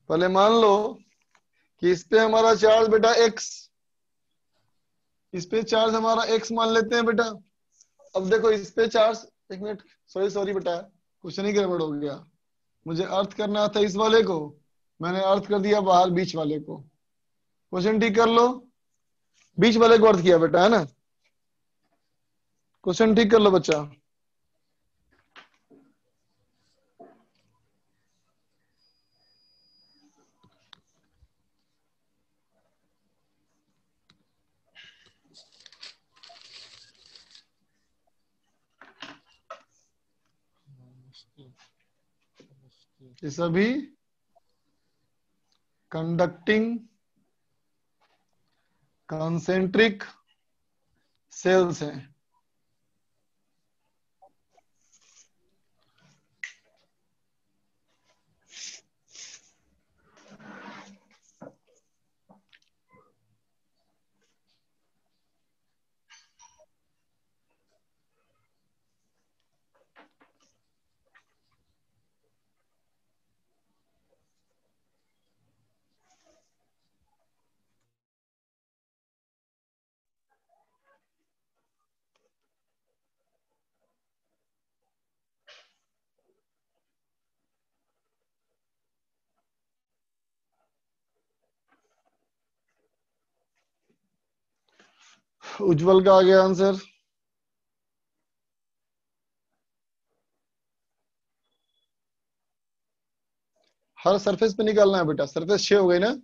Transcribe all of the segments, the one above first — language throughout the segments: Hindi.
पहले मान लो कि इस पे हमारा चार्ज बेटा x, इस पे चार्ज हमारा x मान लेते हैं बेटा। अब देखो इस पे चार्ज, एक मिनट, सॉरी सॉरी बेटा, क्वेश्चन ही गड़बड़ हो गया। मुझे अर्थ करना था इस वाले को, मैंने अर्थ कर दिया बाहर बीच वाले को। क्वेश्चन ठीक कर लो, बीच वाले को अर्थ किया बेटा, है ना। क्वेश्चन ठीक कर लो बच्चा। ये सभी कंडक्टिंग कॉन्सेंट्रिक सेल्स हैं। उज्जवल का आ गया आंसर। हर सरफेस पे निकालना है बेटा, सरफेस 6 हो गई ना।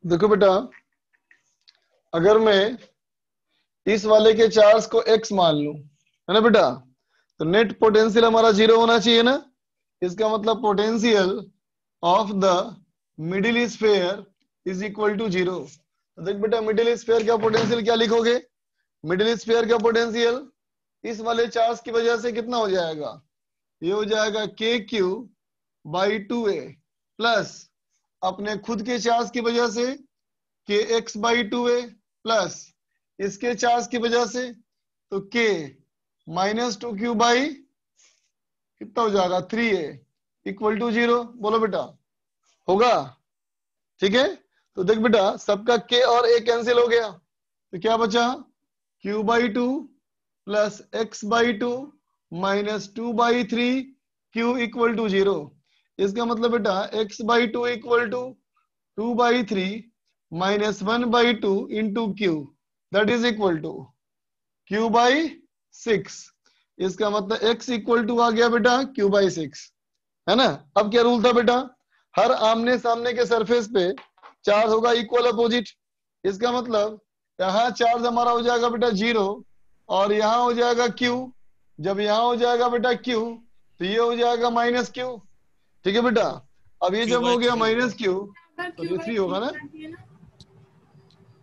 देखो बेटा, अगर मैं इस वाले के चार्ज को x मान लूं, है ना बेटा, तो नेट पोटेंशियल हमारा 0 होना चाहिए ना। इसका मतलब potential of the middle sphere is equal to 0। तो देख बेटा, मिडिल स्फीयर का पोटेंशियल क्या लिखोगे? मिडिल स्फीयर का पोटेंशियल इस वाले चार्ज की वजह से कितना हो जाएगा? ये हो जाएगा के क्यू बाई 2a प्लस अपने खुद के चार्ज की वजह से के एक्स बाई 2a प्लस इसके चार्ज की वजह से तो के माइनस 2q बाई कितना हो जाएगा 3a इक्वल टू 0। बोलो बेटा, होगा? ठीक है, तो देख बेटा, सबका के और a कैंसिल हो गया, तो क्या बचा? q by 2 plus x by 2 minus 2 by 3 q equal to 0। इसका मतलब बेटा x by 2 equal to 2 by 3 minus 1 by 2 into q, that is equal to q by 6। इसका मतलब x इक्वल टू आ गया बेटा q बाई 6, है ना। अब क्या रूल था बेटा? हर आमने सामने के सरफेस पे चार्ज होगा इक्वल अपोजिट। इसका मतलब यहाँ चार्ज हमारा हो जाएगा बेटा 0 और यहाँ हो जाएगा q। जब यहाँ हो जाएगा बेटा q तो ये हो जाएगा माइनस q। ठीक है बेटा, अब ये क्यू जब बाई हो गया 3 माइनस q तो क्यू ये बाई 3 थ्री होगा ना, कर दिए ना।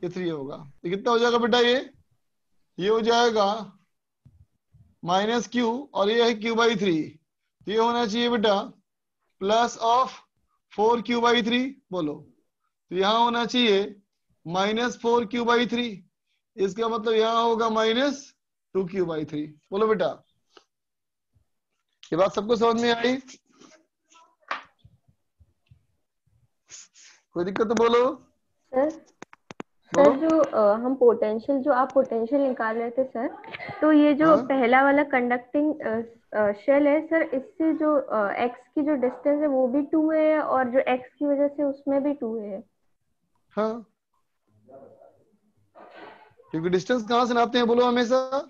ये 3 होगा। तो कितना हो जाएगा बेटा? ये हो जाएगा माइनस q और ये है q बाई 3। ये होना चाहिए बेटा प्लस ऑफ 4q बाई 3। बोलो, तो यहाँ होना चाहिए माइनस 4q बाई 3। इसका मतलब यहाँ होगा माइनस 2q बाई 3। बोलो बेटा, ये बात सबको समझ में आई? कोई दिक्कत तो बोलो। सर बोलो। सर जो हम पोटेंशियल जो आप पोटेंशियल निकाल रहे थे सर, तो ये जो हाँ पहला वाला कंडक्टिंग शेल है सर, इससे जो एक्स की जो डिस्टेंस है वो भी 2 है और जो एक्स की वजह से उसमें भी 2 है। हाँ, क्योंकि डिस्टेंस कहाँ से नापते हैं बोलो हमेशा?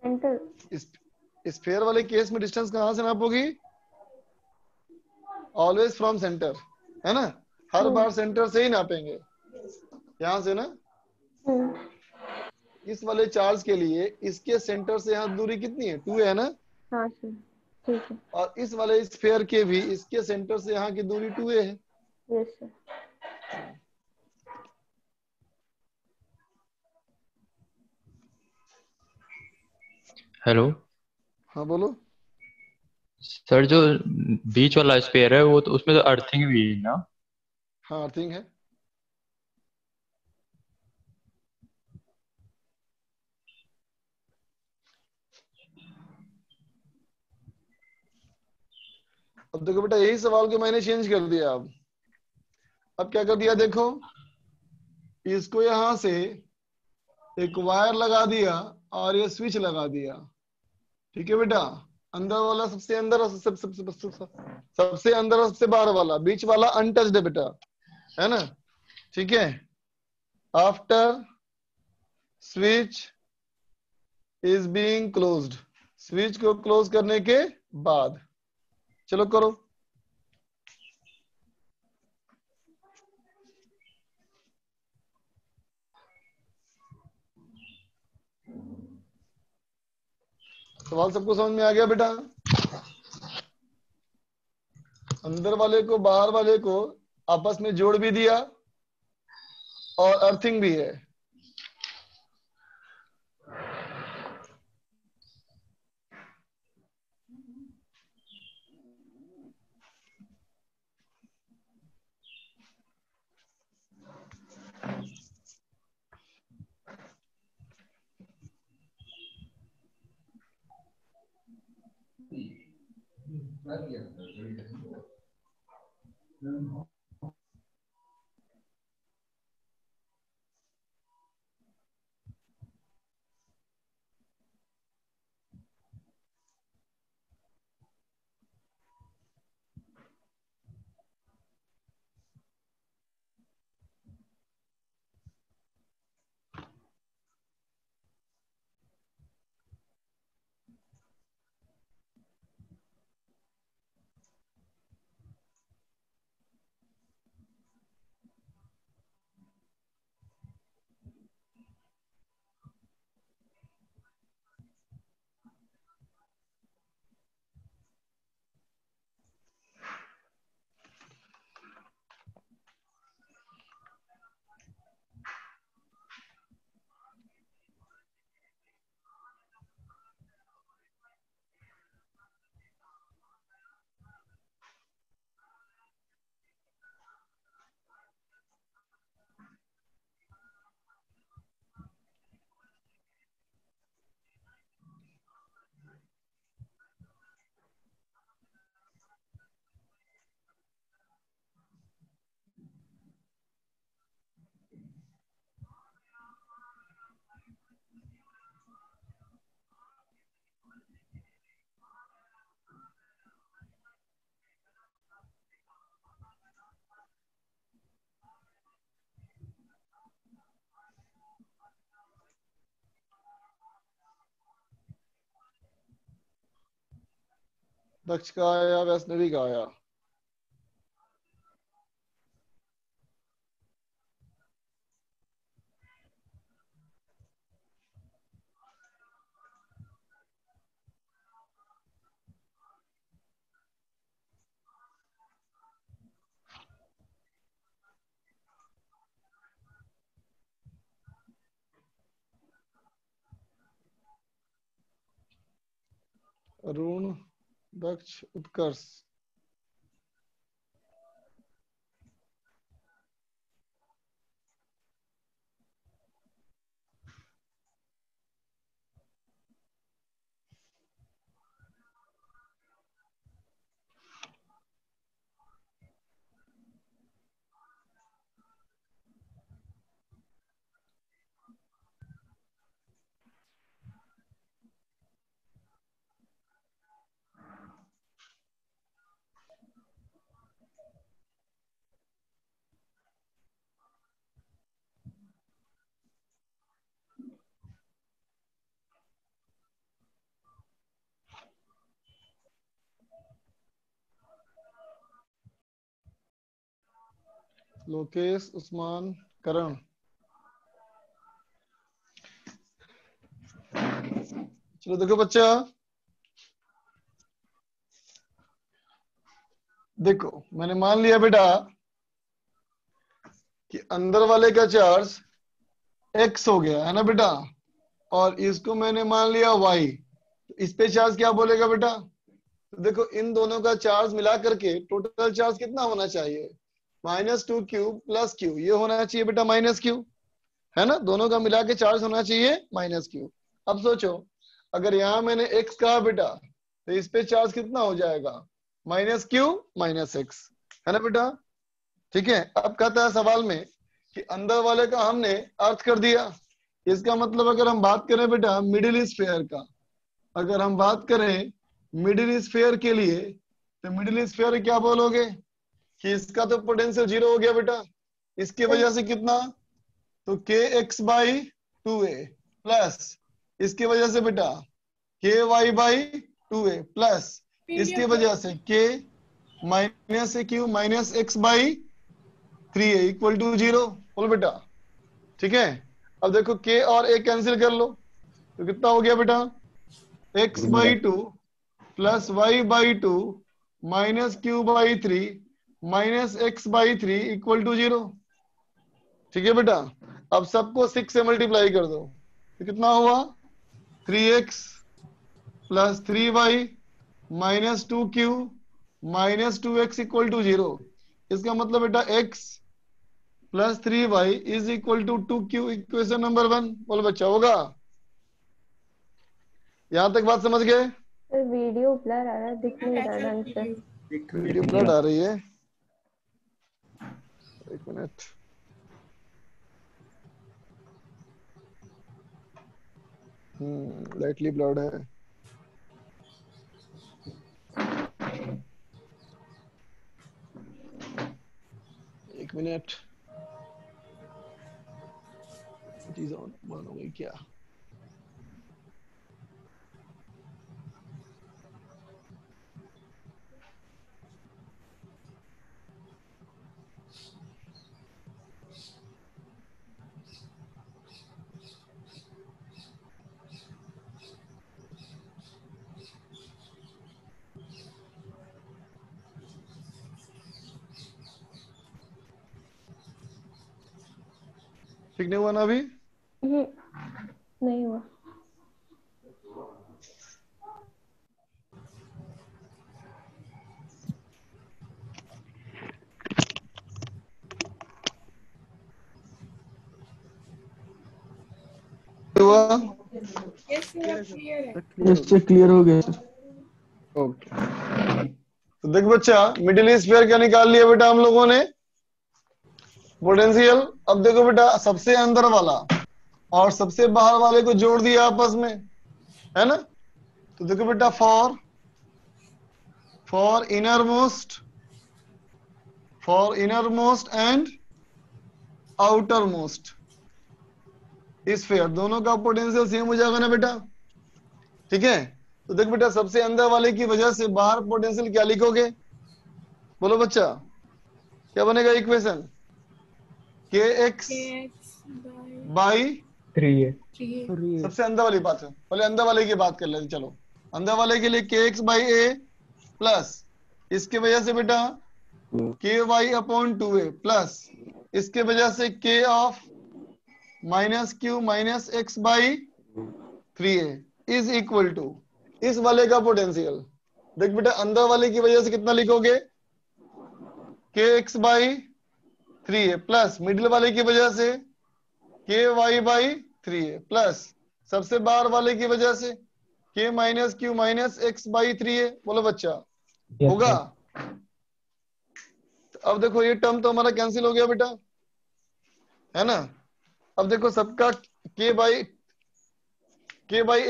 सेंटर। स्फेयर वाले केस में डिस्टेंस कहाँ से नापोगी? ऑलवेज फ्रॉम सेंटर, है ना? हर बार सेंटर से ही नापेंगे, यहां से ना। इस वाले चार्ज के लिए इसके सेंटर से यहाँ दूरी कितनी है? 2 है ना? हाँ सर, ठीक है। और इस वाले स्फेयर के भी इसके सेंटर से यहाँ की दूरी 2 है। Yes sir. हेलो हाँ बोलो। सर, जो बीच वाला स्पेयर है वो तो उसमें तो अर्थिंग भी है ना? हाँ अर्थिंग है। अब देखो बेटा, यही सवाल को मैंने चेंज कर दिया। अब क्या कर दिया देखो, इसको यहां से एक वायर लगा दिया और ये स्विच लगा दिया। ठीक है बेटा, अंदर वाला सबसे अंदर और सबसे अंदर और सबसे बाहर वाला, बीच वाला अनटच्ड है बेटा, है ना? ठीक है। After switch is being closed, switch को क्लोज करने के बाद, चलो करो। सवाल सबको समझ में आ गया बेटा? अंदर वाले को बाहर वाले को आपस में जोड़ भी दिया और अर्थिंग भी है। दक्ष का आया, वैष्णवी का आया। अरुण, दक्ष, उत्कर्ष। लोकेश, उस्मान, करण। चलो देखो बच्चा, देखो मैंने मान लिया बेटा कि अंदर वाले का चार्ज x हो गया है ना बेटा, और इसको मैंने मान लिया y। इस पे चार्ज क्या बोलेगा बेटा? तो देखो इन दोनों का चार्ज मिला करके टोटल चार्ज कितना होना चाहिए? -2q + q, ये होना चाहिए बेटा -q, है ना। दोनों का मिला के चार्ज होना चाहिए -q। अब सोचो, अगर यहाँ मैंने x कहा बेटा, तो इस पे चार्ज कितना हो जाएगा? -q -x, है ना बेटा। ठीक है। अब कहता है सवाल में कि अंदर वाले का हमने अर्थ कर दिया। इसका मतलब अगर हम बात करें बेटा मिडिल स्फीयर का, अगर हम बात करें मिडिल स्फीयर के लिए, तो मिडिल स्फीयर क्या बोलोगे कि इसका तो पोटेंशियल 0 हो गया बेटा। इसकी वजह से कितना? तो kx/2a प्लस इसकी वजह से बेटा ky/2a प्लस इसकी वजह से k -q -x/3a = 0। बोल बेटा। ठीक है। अब देखो k और a कैंसिल कर लो, तो कितना हो गया बेटा? x/2 plus y/2 -q/3 -x/3 = 0। ठीक है बेटा। अब सबको 6 से मल्टीप्लाई कर दो, तो कितना हुआ? 3x plus 3y -2q -2x = 0। इसका मतलब बेटा x plus 3y = 2q, equation number 1। बोलो बच्चा, होगा? यहां तक बात समझ गए? सर वीडियो ब्लर आ रहा है, दिख नहीं रहा ढंग से। वीडियो ब्लर आ रही है, एक मिनट। लाइटली ब्लर्ड है। एक मिनट, चीज ऑन बंद हो गई क्या? ठीक नहीं हुआ ना अभी? नहीं हुआ। हुआ? इससे क्लियर हो गया सर। ओके। तो देख बच्चा, मिडिल स्फीयर क्या निकाल लिया बेटा हम लोगों ने? पोटेंशियल। अब देखो बेटा, सबसे अंदर वाला और सबसे बाहर वाले को जोड़ दिया आपस में, है ना। तो देखो बेटा, for innermost and outermost sphere, दोनों का पोटेंशियल सेम हो जाएगा ना बेटा। ठीक है। तो देख बेटा, सबसे अंदर वाले की वजह से बाहर पोटेंशियल क्या लिखोगे? बोलो बच्चा, क्या बनेगा इक्वेशन? kx by 3a। सबसे अंदर वाली बात है, पहले अंदर वाले की बात कर लेते। चलो, अंदर वाले के लिए kx/a प्लस इसके वजह से बेटा ky/2a प्लस इसके वजह से k of -q -x/3a is equal to इस वाले का पोटेंशियल। देख बेटा, अंदर वाले की वजह से कितना लिखोगे? kx/3a प्लस मिडिल वाले की वजह से ky/3a प्लस सबसे बाहर वाले की वजह से k -q -x/3a। बोलो बच्चा, होगा? अब देखो, ये टर्म तो हमारा कैंसिल हो गया बेटा, है ना। अब देखो, सबका k/a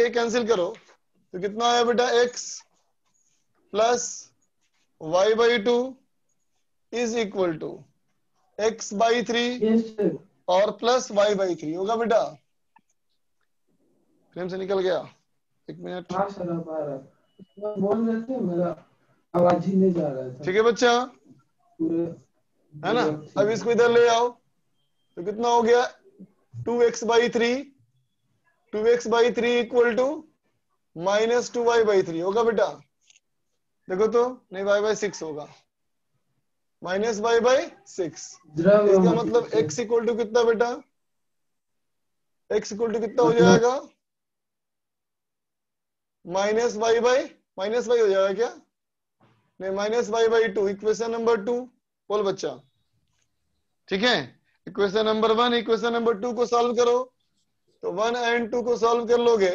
कैंसिल करो, तो कितना आया बेटा? x plus y/2 is equal to x/3 और प्लस y/3। होगा बेटा? फ्रेम से निकल गया? एक मिनट। हाँ सर, अब आ रहा है। बोल रहे थे, मेरा आवाज ही नहीं जा रहा था ठीक है बच्चा। पूरे। है ना। अब इसको इधर ले आओ तो कितना हो गया 2x/3, 2x/3 equal to -2y/3 होगा बेटा। देखो तो नहीं, y/6 होगा, -y/6। इसका मतलब x इक्वल टू कितना बेटा, x इक्वल टू कितना हो जाएगा, -y हो जाएगा क्या, नहीं -y/2। इक्वेशन नंबर 2 बोल बच्चा, ठीक है। इक्वेशन नंबर 1 इक्वेशन नंबर 2 को सॉल्व करो, तो 1 एंड 2 को सॉल्व कर लोगे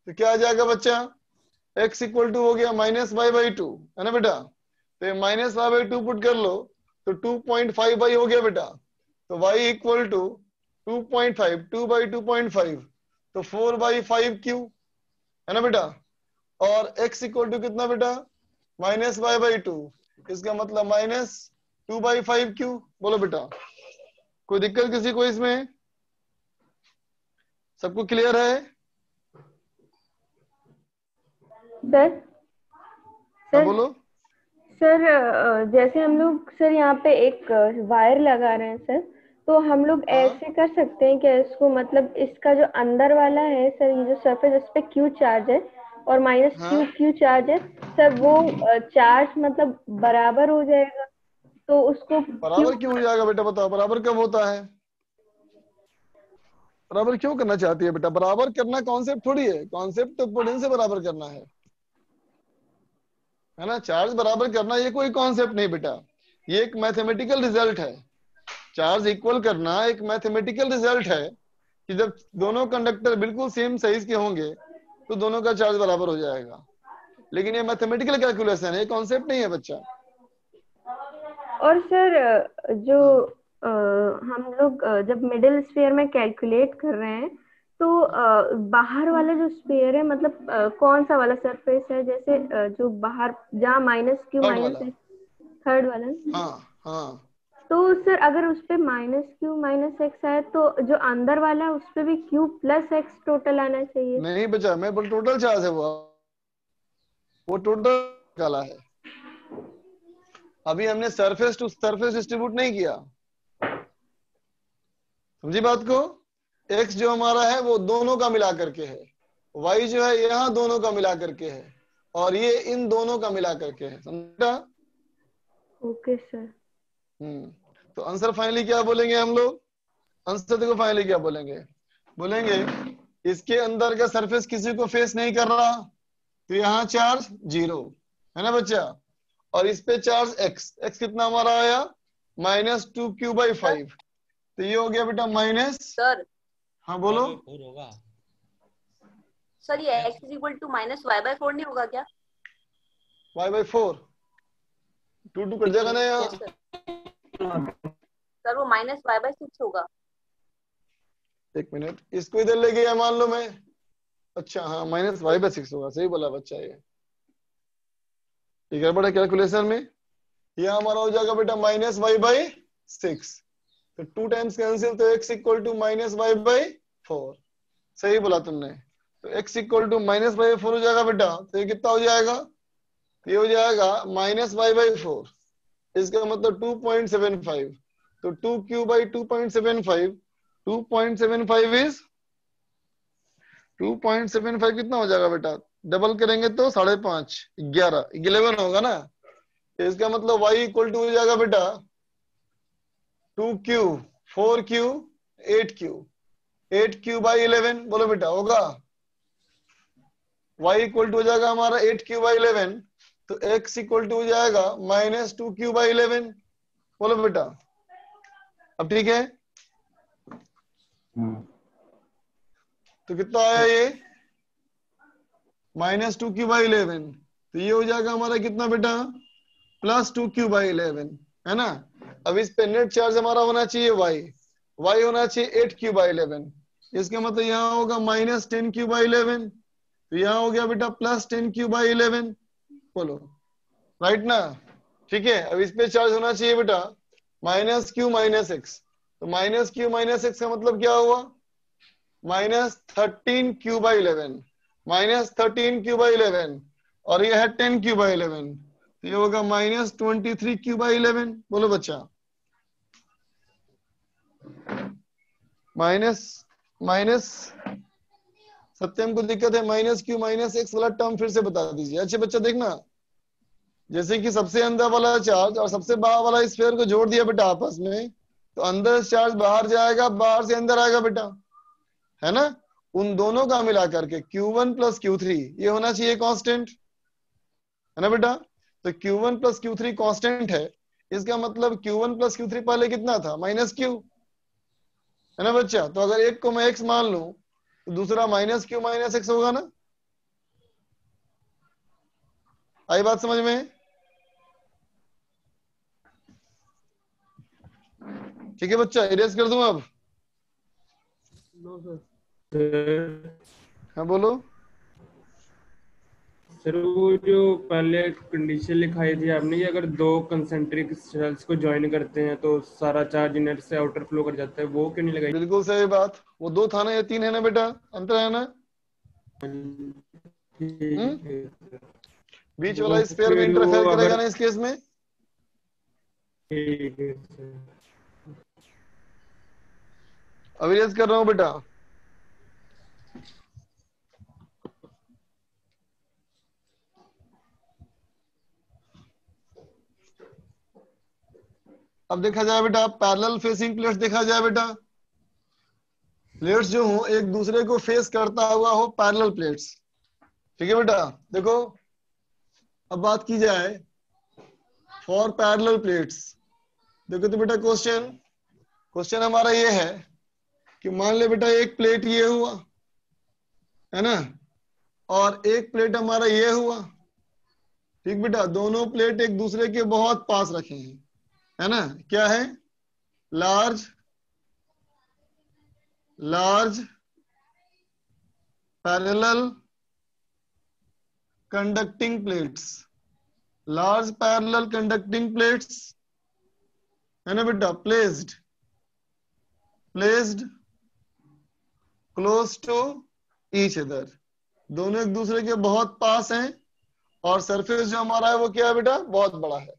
तो क्या आ जाएगा बच्चा, x इक्वल टू हो गया -y/2, है ना बेटा। तो ये -y/2 पुट कर लो तो 2.5y हो गया बेटा। तो y इक्वल टू 2.5, 2/2.5, तो 4/5 है ना बेटा। और x इक्वल टू कितना बेटा, -y/2, इसका मतलब -2/5 बोलो बेटा। कोई दिक्कत किसी को इसमें, सबको क्लियर है। सर हाँ सर बोलो। सर जैसे हम लोग सर यहाँ पे एक वायर लगा रहे हैं सर, तो हम लोग हाँ ऐसे कर सकते हैं क्या इसको, मतलब इसका जो अंदर वाला है सर, ये जो सरफेस इस पे क्यू चार्ज है और माइनस हाँ, क्यू चार्ज है सर, वो चार्ज मतलब बराबर हो जाएगा, तो उसको क्यू। बराबर क्यों हो जाएगा बेटा, बताओ बराबर कब होता है, बराबर क्यों करना चाहती है बेटा। बराबर करना कॉन्सेप्ट थोड़ी है, कॉन्सेप्ट तो पोटेंशियल से बराबर करना है ना। चार्ज बराबर करना ये कोई कॉन्सेप्ट नहीं बेटा, ये एक मैथमेटिकल रिजल्ट है। चार्ज इक्वल करना एक मैथमेटिकल रिजल्ट है कि जब दोनों कंडक्टर बिल्कुल सेम साइज के होंगे तो दोनों का चार्ज बराबर हो जाएगा। लेकिन ये मैथमेटिकल कैलकुलेशन है, ये कॉन्सेप्ट नहीं है बच्चा। और सर जो हम्म, हम लोग जब मिडिल स्फीयर में कैलकुलेट कर रहे हैं, तो बाहर वाला जो स्फीयर है, मतलब कौन सा वाला सरफेस है, जैसे जो बाहर जहाँ -q थर्ड वाला। थर्ड वाला ना? हाँ हाँ, तो सर अगर उस पे -q-x आए तो जो अंदर वाला है उस पे भी q+x टोटल आना चाहिए। नहीं बचा, मैं बोल टोटल चार्ज है वो टोटल काला है। अभी हमने सरफेस टू सरफेस डिस्ट्रीब्यूट नहीं किया, समझी बात को। एक्स जो हमारा है वो दोनों का मिला करके है, वाई जो है यहाँ दोनों का मिला करके है, और ये इन दोनों का मिला करके है, समझा। Okay sir. तो आंसर फाइनली क्या बोलेंगे हम लोग, आंसर देखो फाइनली क्या बोलेंगे, बोलेंगे इसके अंदर का सरफेस किसी को फेस नहीं कर रहा, तो यहाँ चार्ज 0 है ना बच्चा। और इस पे चार्ज x, x कितना हमारा आया -2q/5, तो ये हो गया बेटा माइनस। सर हाँ बोलो। सर ये x is equal to -y/4 नहीं होगा क्या? y/4 2 कट जाएगा ना यहाँ। यस सर वो -y/6 होगा। एक मिनट, इसको इधर ले गया मान लो मैं, अच्छा हाँ -y/6 होगा, सही बोला बच्चा। ये गड़बड़ है कैलकुलेशन में। यह हमारा हो जाएगा बेटा -y/6, तो 2 टाइम्स कैंसिल, तो x इक्वल टू -y/4, सही बोला तुमने। तो x इक्वल टू -y/4 हो जाएगा बेटा, तो ये कितना हो जाएगा, ये हो जाएगा -y/4, इसका मतलब 2.75, तो 2q/2.75, 2.75 इज 2.75 कितना हो जाएगा बेटा, डबल करेंगे तो 5.5, 11 होगा ना। इसका मतलब y इक्वल टू हो जाएगा बेटा 2q, 4q, 8q, 8q/11 बोलो बेटा होगा। y इक्वल टू हो जाएगा हमारा 8q/11, तो x इक्वल टू हो जाएगा -2q/11 बोलो बेटा। अब ठीक है, तो कितना आया ये -2q/11, तो ये हो जाएगा हमारा कितना बेटा +2q/11, है ना। अब इस पे नेट चार्ज हमारा होना चाहिए y होना चाहिए 8q/11, इसका मतलब यहाँ होगा -10q/11, तो यहाँ हो गया बेटा +10q/11 बोलो, राइट ना। ठीक है, अब इस पे चार्ज होना चाहिए बेटा -q-x, तो -q-x का मतलब क्या हुआ -13q/11, -13q/11, और ये है 10q/11, तो ये होगा -23q/11 बोलो बच्चा। माइनस माइनस सत्यम को दिक्कत है, माइनस क्यू माइनस एक्स वाला टर्म फिर से बता दीजिए। अच्छे बच्चा देखना, जैसे कि सबसे अंदर वाला चार्ज और सबसे बाहर वाला स्फीयर को जोड़ दिया बेटा आपस में, तो अंदर से चार्ज बाहर जाएगा, बाहर से अंदर आएगा बेटा, है ना। उन दोनों का मिला करके Q1 प्लस Q3 ये होना चाहिए कांस्टेंट, है ना बेटा। तो Q1 प्लस Q3 कांस्टेंट है, इसका मतलब Q1 प्लस Q3 पहले कितना था, माइनस क्यू, है ना बच्चा। तो अगर एक को मैं x मान लूं तो दूसरा माइनस क्यू माइनस एक्स होगा ना। आई बात समझ में? ठीक है बच्चा, इरेज कर दूं अब? हाँ बोलो। सर वो जो पहले कंडीशन लिखाई थी आपने कि अगर दो कंसेंट्रिक शेल्स को ज्वाइन करते हैं तो सारा चार्ज इनर से आउटर फ्लो कर जाता है, वो क्यों नहीं लगाई? बिल्कुल सही बात, वो 2 था ना, ये 3 है ना बेटा, अंतर है ना। ठीक है। बीच वो वाला स्फीयर में फिर वो इंटरफेयर करेगा अगर ना इस केस में। ठीक है सर। अब इरेज कर रहा हूं बेटा। अब देखा जाए बेटा, पैरेलल फेसिंग प्लेट्स देखा जाए बेटा, प्लेट्स जो हो एक दूसरे को फेस करता हुआ हो, पैरेलल प्लेट्स। ठीक है बेटा, देखो अब बात की जाए फॉर पैरेलल प्लेट्स। देखो तो बेटा क्वेश्चन हमारा ये है कि मान ले बेटा एक प्लेट ये हुआ, है ना, और एक प्लेट हमारा ये हुआ। ठीक बेटा, दोनों प्लेट एक दूसरे के बहुत पास रखे हैं, है ना। क्या है, large parallel conducting plates, large parallel conducting plates, है ना बेटा, placed close to each other, दोनों एक दूसरे के बहुत पास हैं, और सरफेस जो हमारा है वो क्या है बेटा, बहुत बड़ा है।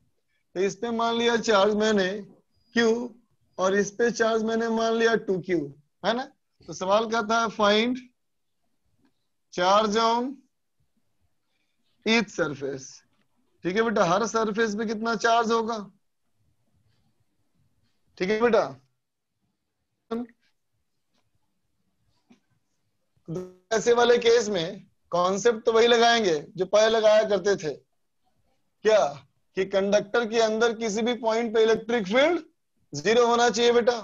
तो इस पे मान लिया चार्ज मैंने Q, और इस पे चार्ज मैंने मान लिया 2Q, है ना। तो सवाल कहता है find charge on each surface. ठीक है बेटा, हर सरफेस पे कितना चार्ज होगा। ठीक है बेटा, ऐसे वाले केस में कॉन्सेप्ट तो वही लगाएंगे जो पहले लगाया करते थे, क्या, कि कंडक्टर के अंदर किसी भी पॉइंट पे इलेक्ट्रिक फील्ड 0 होना चाहिए बेटा,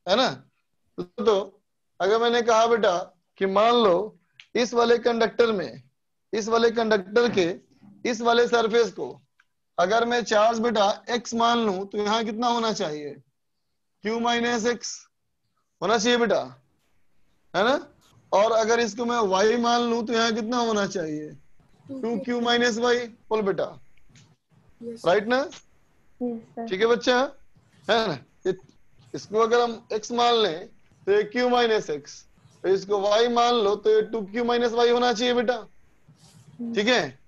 है ना। तो अगर मैंने कहा बेटा कि मान लो इस वाले कंडक्टर में, इस वाले कंडक्टर के इस वाले सरफेस को अगर मैं चार्ज बेटा x मान लूं तो यहाँ कितना होना चाहिए, q माइनस एक्स होना चाहिए बेटा, है ना। और अगर इसको मैं y मान लूं तो यहाँ कितना होना चाहिए, 2q माइनस वाई। बोल बेटा, राइट ना। ठीक है बच्चा, है ना। इसको अगर हम x मान लें तो ये q माइनस एक्स, तो इसको y मान लो तो ये 2q माइनस वाई होना चाहिए बेटा। ठीक है,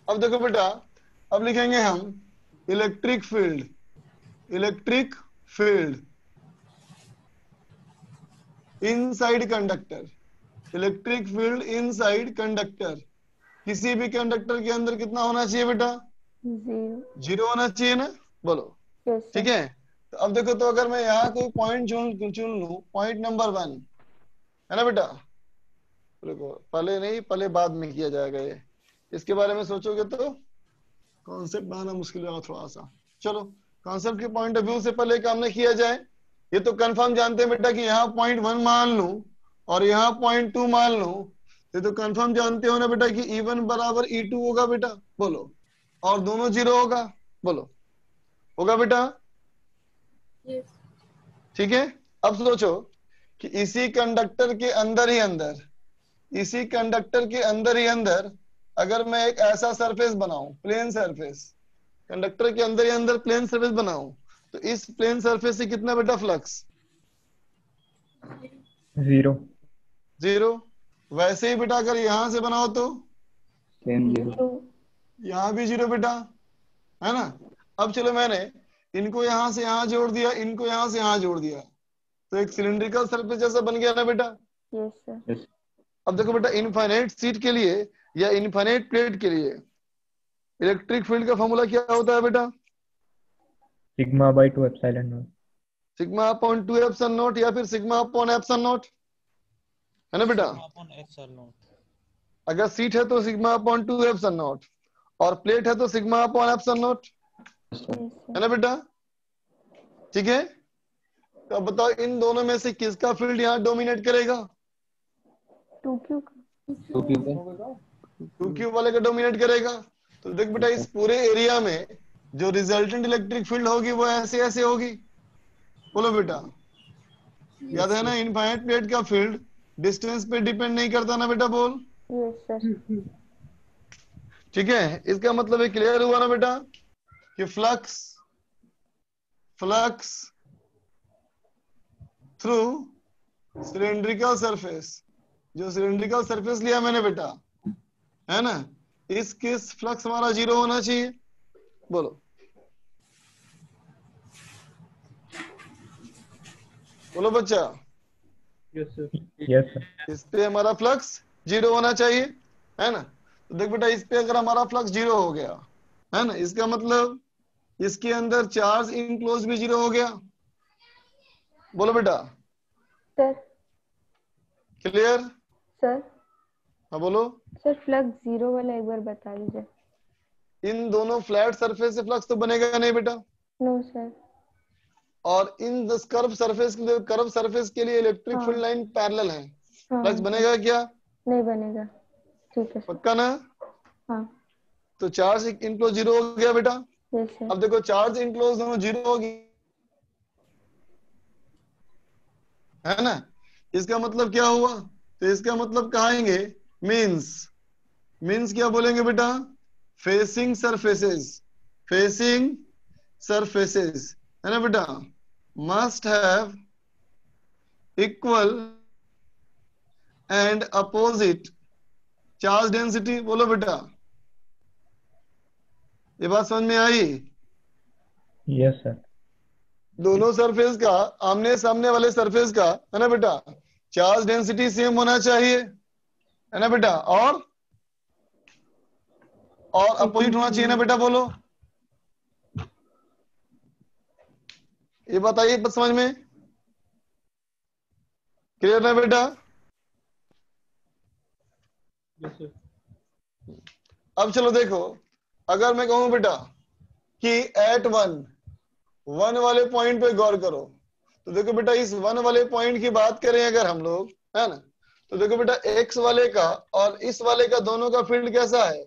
अब देखो बेटा, अब लिखेंगे हम electric field inside conductor, electric field inside conductor, किसी भी कंडक्टर के अंदर कितना होना चाहिए बेटा, 0 होना चाहिए ना। बोलो, ठीक है। तो अब देखो, तो अगर मैं यहाँ कोई पॉइंट चुन लूं, पॉइंट नंबर 1, है ना बेटा। देखो पहले नहीं, पहले बाद में किया जाएगा ये, इसके बारे में सोचोगे तो कॉन्सेप्ट बनाना मुश्किल होगा थोड़ा सा। चलो कॉन्सेप्ट के पॉइंट ऑफ व्यू से पहले काम न किया जाए। ये तो कंफर्म जानते हैं बेटा कि यहाँ पॉइंट 1 मान लूं और यहाँ पॉइंट 2 मान लूं, ये तो कंफर्म जानते हो ना बेटा कि E1 बराबर E2 होगा बेटा। बोलो, और दोनों 0 होगा। बोलो, होगा बेटा। ठीक है, अब सोचो कि इसी कंडक्टर के अंदर ही अंदर, इसी कंडक्टर के अंदर ही अंदर अगर मैं एक ऐसा सरफेस बनाऊं, प्लेन सरफेस, कंडक्टर के अंदर ही अंदर प्लेन सरफेस बनाऊं, तो इस प्लेन सरफेस से कितना बेटा फ्लक्स, 0। वैसे ही बेटा अगर यहां से बनाओ तो सेम 0, यहाँ भी 0 बेटा, है ना। अब चलो मैंने इनको यहां से यहां जोड़ दिया, इनको यहां से यहां जोड़ दिया, तो एक सिलिंड्रिकल सरफेस जैसा बन गया ना बेटा। Yes sir. अब देखो बेटा, इनफाइनाइट सीट के लिए या इनफाइनाइट प्लेट के लिए इलेक्ट्रिक फील्ड का फॉर्मूला क्या होता है बेटा? Sigma by 2 epsilon not. Sigma upon 2 epsilon not या फिर सिग्मा अपॉन एप्सिलॉन नॉट, है ना बेटा? अगर सीट है तो सिग्मा अपॉन 2 एप्सिलॉन नॉट, और प्लेट है तो सिग्मा अपॉन एप्सिलॉन नॉट, है ना बेटा? ठीक है, तो अब बताओ इन दोनों में से किसका फील्ड यहाँ डोमिनेट करेगा? 2Q का। 2Q वाले का डोमिनेट करेगा। तो देख बेटा, इस पूरे एरिया में जो रिजल्टेंट इलेक्ट्रिक फील्ड होगी वो ऐसे ऐसे होगी। बोलो बेटा, याद है ना, इनफाइनाइट प्लेट का फील्ड डिस्टेंस पे डिपेंड नहीं करता ना बेटा? बोल। Yes sir. ठीक है, इसका मतलब ये क्लियर हुआ ना बेटा कि फ्लक्स थ्रू सिलेंड्रिकल सरफेस, जो सिलेंड्रिकल सरफेस लिया मैंने बेटा, है ना, इस किस फ्लक्स हमारा 0 होना चाहिए? बोलो। बोलो बच्चा। Yes sir. Yes sir. इस पे हमारा फ्लक्स 0 होना चाहिए, है ना? तो देख बेटा, इस पे अगर हमारा फ्लक्स 0 हो गया, है ना, इसका मतलब इसके अंदर चार्ज इनक्लोज भी 0 हो गया। बोलो बेटा। सर। क्लियर? सर। हाँ बोलो। सर फ्लक्स 0 वाला एक बार बता दीजिए। इन दोनों फ्लैट सरफेस से फ्लक्स तो बनेगा नहीं बेटा, नो सर। और इन कर्व सरफेस के लिए इलेक्ट्रिक फील्ड लाइन पैरेलल है, फ्लक्स बनेगा क्या? नहीं बनेगा। ठीक है सर। पक्का ना? हाँ। तो चार्ज इनक्लोज 0 हो गया बेटा। Yes sir. अब देखो, चार्ज इनक्लोज दोनों 0 हो गई, है ना? इसका मतलब क्या हुआ? तो इसका मतलब कहेंगे मीन्स क्या बोलेंगे बेटा? फेसिंग सरफेसेस, है ना बेटा, must have equal and opposite charge density. बोलो बेटा, ये बात समझ में आई? Yes sir. दोनों सरफेस का, आमने सामने वाले सरफेस का, है ना बेटा, चार्ज डेंसिटी सेम होना चाहिए, है ना बेटा, और अपोजिट होना चाहिए ना बेटा? बोलो, ये बताइए, बस समझ में क्लियर ना बेटा? Yes sir. अब चलो देखो, अगर मैं कहूं बेटा कि एट वन वाले पॉइंट पे गौर करो, तो देखो बेटा, इस 1 वाले पॉइंट की बात करें अगर हम लोग, है ना, तो देखो बेटा, एक्स वाले का और इस वाले का दोनों का फील्ड कैसा है?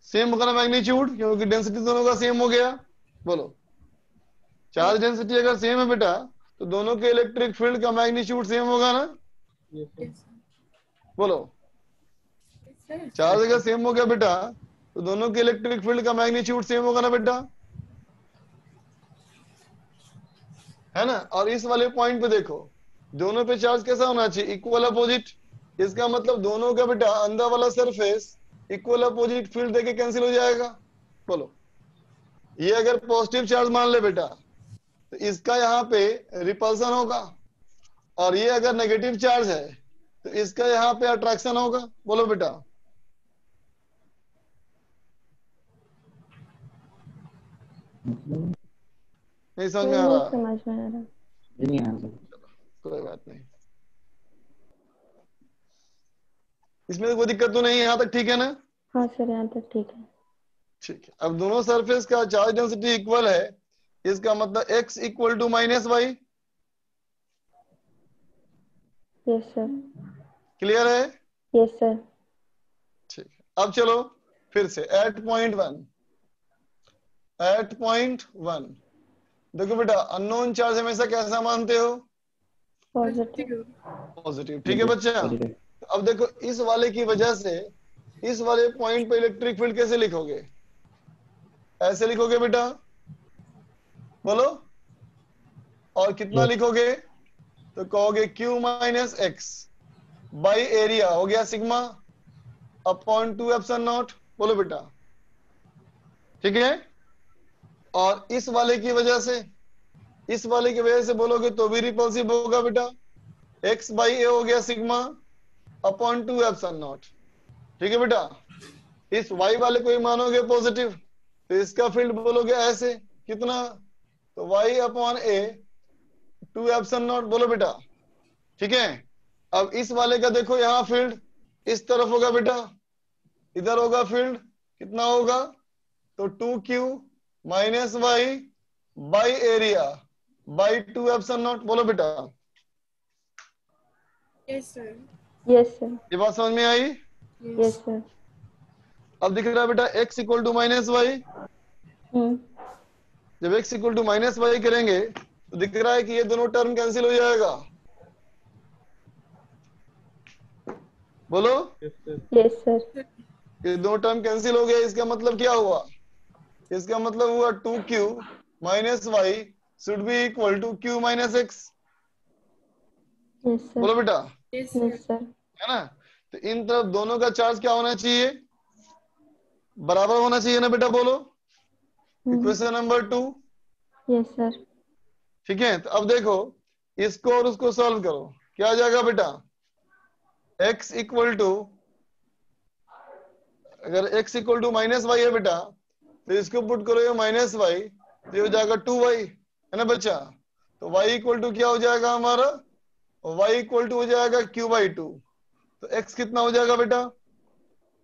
सेम होगा ना मैग्नीट्यूड, क्योंकि डेंसिटी दोनों का सेम हो गया। बोलो, चार्ज डेंसिटी अगर सेम है बेटा, तो दोनों के इलेक्ट्रिक फील्ड का मैग्नीट्यूड सेम होगा ना? बोलो, चार्ज अगर सेम हो गया बेटा, तो दोनों के इलेक्ट्रिक फील्ड का मैग्नीट्यूड सेम होगा ना बेटा, है ना? और इस वाले पॉइंट पे देखो, दोनों पे चार्ज कैसा होना चाहिए? Equal opposite. इसका मतलब दोनों का बेटा अंदर वाला सरफेस इक्वल अपोजिट फील्ड देके कैंसिल हो जाएगा। बोलो, ये अगर पॉजिटिव चार्ज मान ले बेटा, तो इसका यहाँ पे रिपल्सन होगा, और ये अगर नेगेटिव चार्ज है तो इसका यहाँ पे अट्रैक्शन होगा। बोलो बेटा। नहीं समझ में आ रहा? समझ में आ रहा। कोई बात नहीं, इसमें तो कोई दिक्कत तो नहीं है, यहाँ तक ठीक है ना? हाँ सर, यहाँ तक ठीक है। ठीक है, अब दोनों सरफेस का चार्ज डेंसिटी इक्वल है, इसका मतलब x equal to minus y. Yes sir. Clear है? Yes sir. ठीक है, अब चलो फिर से एट पॉइंट वन देखो बेटा, अननोन चार्ज हमेशा कैसा मानते हो? पॉजिटिव। ठीक है बच्चा, अब देखो, इस वाले की वजह से इस वाले पॉइंट पे इलेक्ट्रिक फील्ड कैसे लिखोगे? ऐसे लिखोगे बेटा, बोलो। और कितना लिखोगे? तो कहोगे Q minus x by area हो गया सिग्मा अपॉन 2 एप्सिलॉन नॉट। बोलो बेटा, ठीक है? और इस वाले की वजह से इस वाले की वजह से बोलोगे तो भी रिपल्सिव होगा बेटा। x बाई ए हो गया सिग्मा अपॉन 2 एप्सिलॉन नॉट। ठीक है बेटा। इस y वाले को ही मानोगे पॉजिटिव, तो इसका फील्ड बोलोगे ऐसे कितना, तो y upon A 2 epsilon not बोलो बेटा। ठीक है। अब इस वाले का देखो यहाँ फील्ड इस तरफ होगा बेटा, इधर होगा फील्ड कितना होगा, तो 2q minus y by area by 2 epsilon not बोलो बेटा। Yes sir. Yes sir. ये बात समझ में आई। Yes sir. अब दिख रहा है बेटा x equal to minus y, जब x equal to minus y करेंगे तो दिख रहा है कि ये दोनों टर्म कैंसिल हो जाएगा, बोलो। Yes sir. ये दो टर्म कैंसिल हो गया, इसका मतलब क्या हुआ, इसका मतलब हुआ 2q minus y should be equal to q minus x। Yes sir. बोलो बेटा, यस यस सर। है ना। तो इन तरफ दोनों का चार्ज क्या होना चाहिए, बराबर होना चाहिए ना बेटा, बोलो। Equation number 2। Yes sir. ठीक है। तो अब देखो इसको और उसको सॉल्व करो, क्या आ जाएगा बेटा, x इक्वल टू, अगर x equal to minus y है बेटा तो इसको पुट करो माइनस वाई, तो ये हो जाएगा 2y, है ना बच्चा। तो y इक्वल टू क्या हो जाएगा हमारा, y इक्वल टू हो जाएगा q बाई 2। तो x कितना हो जाएगा बेटा,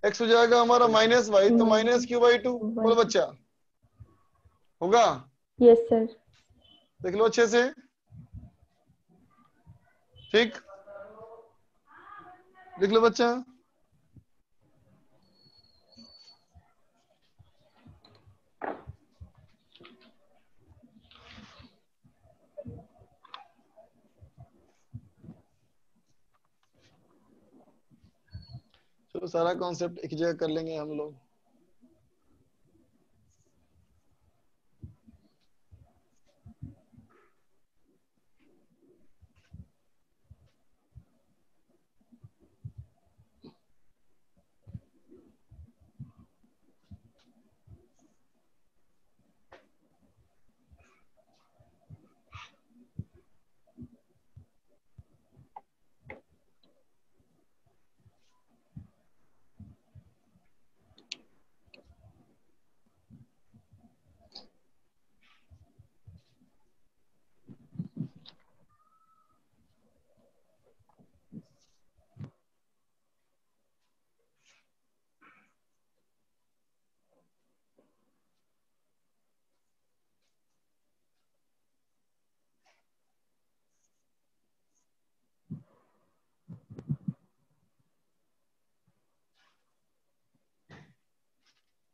x हो जाएगा हमारा माइनस वाई, तो माइनस q बाई 2 बोलो बच्चा, होगा। Yes sir. देख लो अच्छे से। ठीक, देख लो बच्चा। चलो सारा कॉन्सेप्ट एक जगह कर लेंगे हम लोग।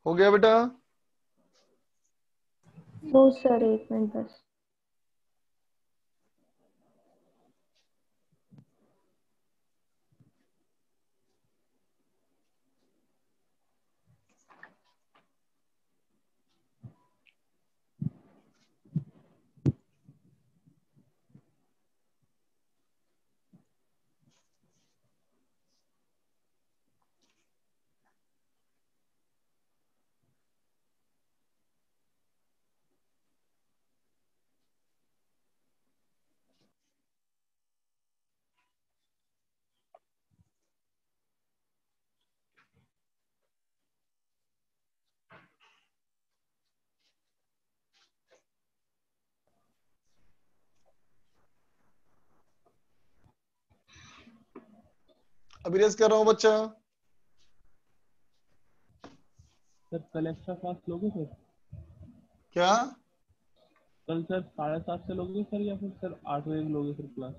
हो गया बेटा। नो सर, एक मिनट बस। अभी रेस कर रहा हूँ बच्चा। सर कल एक्स्ट्रा क्लास लोगे सर? क्या, कल सर 7:30 से लोगे सर या फिर सर 8 बजे लोगे सर क्लास?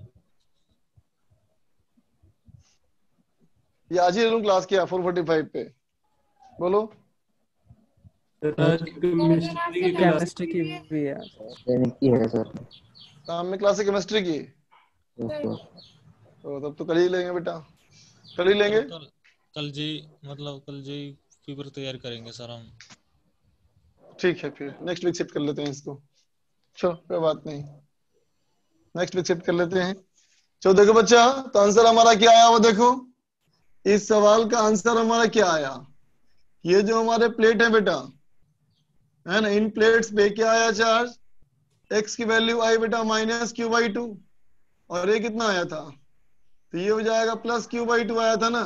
ये आज ही लूँ क्लास किया 4:45 पे, बोलो। केमिस्ट्री की भी है। शाम में क्लास है केमिस्ट्री की, तो तब तो कल ही लेंगे बेटा, कल ही लेंगे। कल जी, मतलब कल जी पेपर तैयार करेंगे सर हम। ठीक है, फिर नेक्स्ट वीक शिफ्ट कर लेते हैं इसको। चलो कोई बात नहीं, नेक्स्ट वीक शिफ्ट कर लेते हैं। चलो देखो बच्चा, तो आंसर हमारा क्या आया वो देखो। इस सवाल का आंसर हमारा क्या आया, ये जो हमारे प्लेट है बेटा, है ना, इन प्लेट्स पे क्या आया चार्ज, x की वैल्यू आई बेटा माइनस क्यू बाई टू, और ये कितना आया था, तो ये हो जाएगा प्लस क्यू बाई टू आया था ना,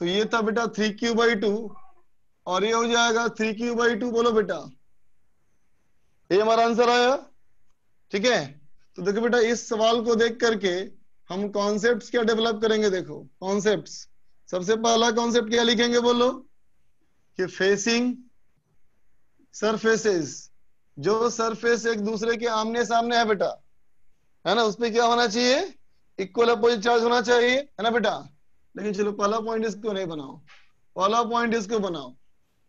तो ये था बेटा 3q/2 और ये हो जाएगा 3q/2। बोलो बेटा, ये हमारा आंसर आया। ठीक है, तो देखो बेटा इस सवाल को देख करके हम कॉन्सेप्ट्स क्या डेवलप करेंगे। देखो कॉन्सेप्ट्स, सबसे पहला कॉन्सेप्ट क्या लिखेंगे बोलो, कि फेसिंग सरफेसेस, जो सरफेस एक दूसरे के आमने सामने है बेटा, है ना, उसपे क्या होना चाहिए, इक्वल अपोजिट चार्ज होना चाहिए, है ना बेटा। लेकिन चलो पहला पॉइंट इसको नहीं बनाओ, पहला पॉइंट इसको बनाओ।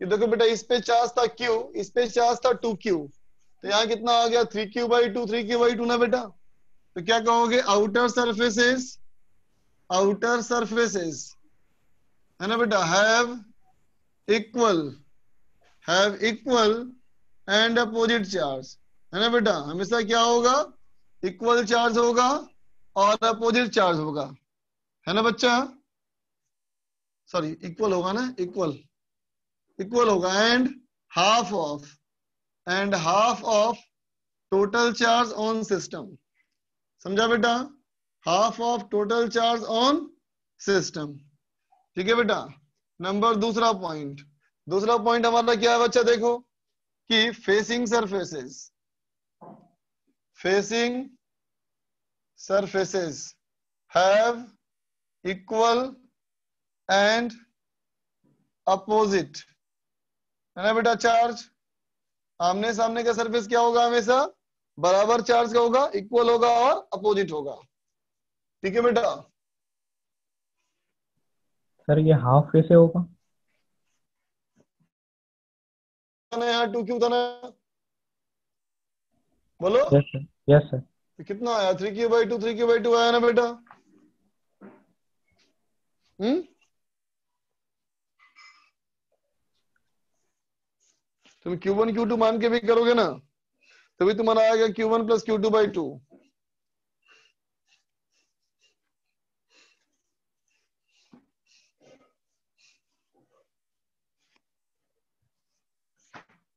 ये देखो बेटा इस पे चार्ज था Q, इस पे चार्ज था 2Q, तो यहाँ कितना आ गया 3q/2, 3q/2 ना बेटा। तो क्या कहोगे, आउटर सरफेसेस है ना बेटा, have equal and opposite charge, है ना बेटा। हमेशा क्या होगा, इक्वल चार्ज होगा और अपोजिट चार्ज होगा, है ना बच्चा, सॉरी इक्वल होगा ना, इक्वल होगा, and half of total charge on system, समझा बेटा, half of total charge on system. ठीक है बेटा। दूसरा पॉइंट हमारा क्या है बच्चा, देखो कि facing surfaces have equal and opposite, है ना बेटा चार्ज। आमने सामने का सरफेस क्या होगा, हमेशा बराबर चार्ज का होगा, इक्वल होगा और अपोजिट होगा। ठीक है बेटा। सर ये हाफ कैसे होगा? यहाँ 2q था ना, बोलो। Yes sir, yes sir. तो कितना आया 3q/2 आया ना बेटा। तुम q1 q2 मान के भी करोगे ना, तभी तुम्हारा आएगा q1 + q2/2।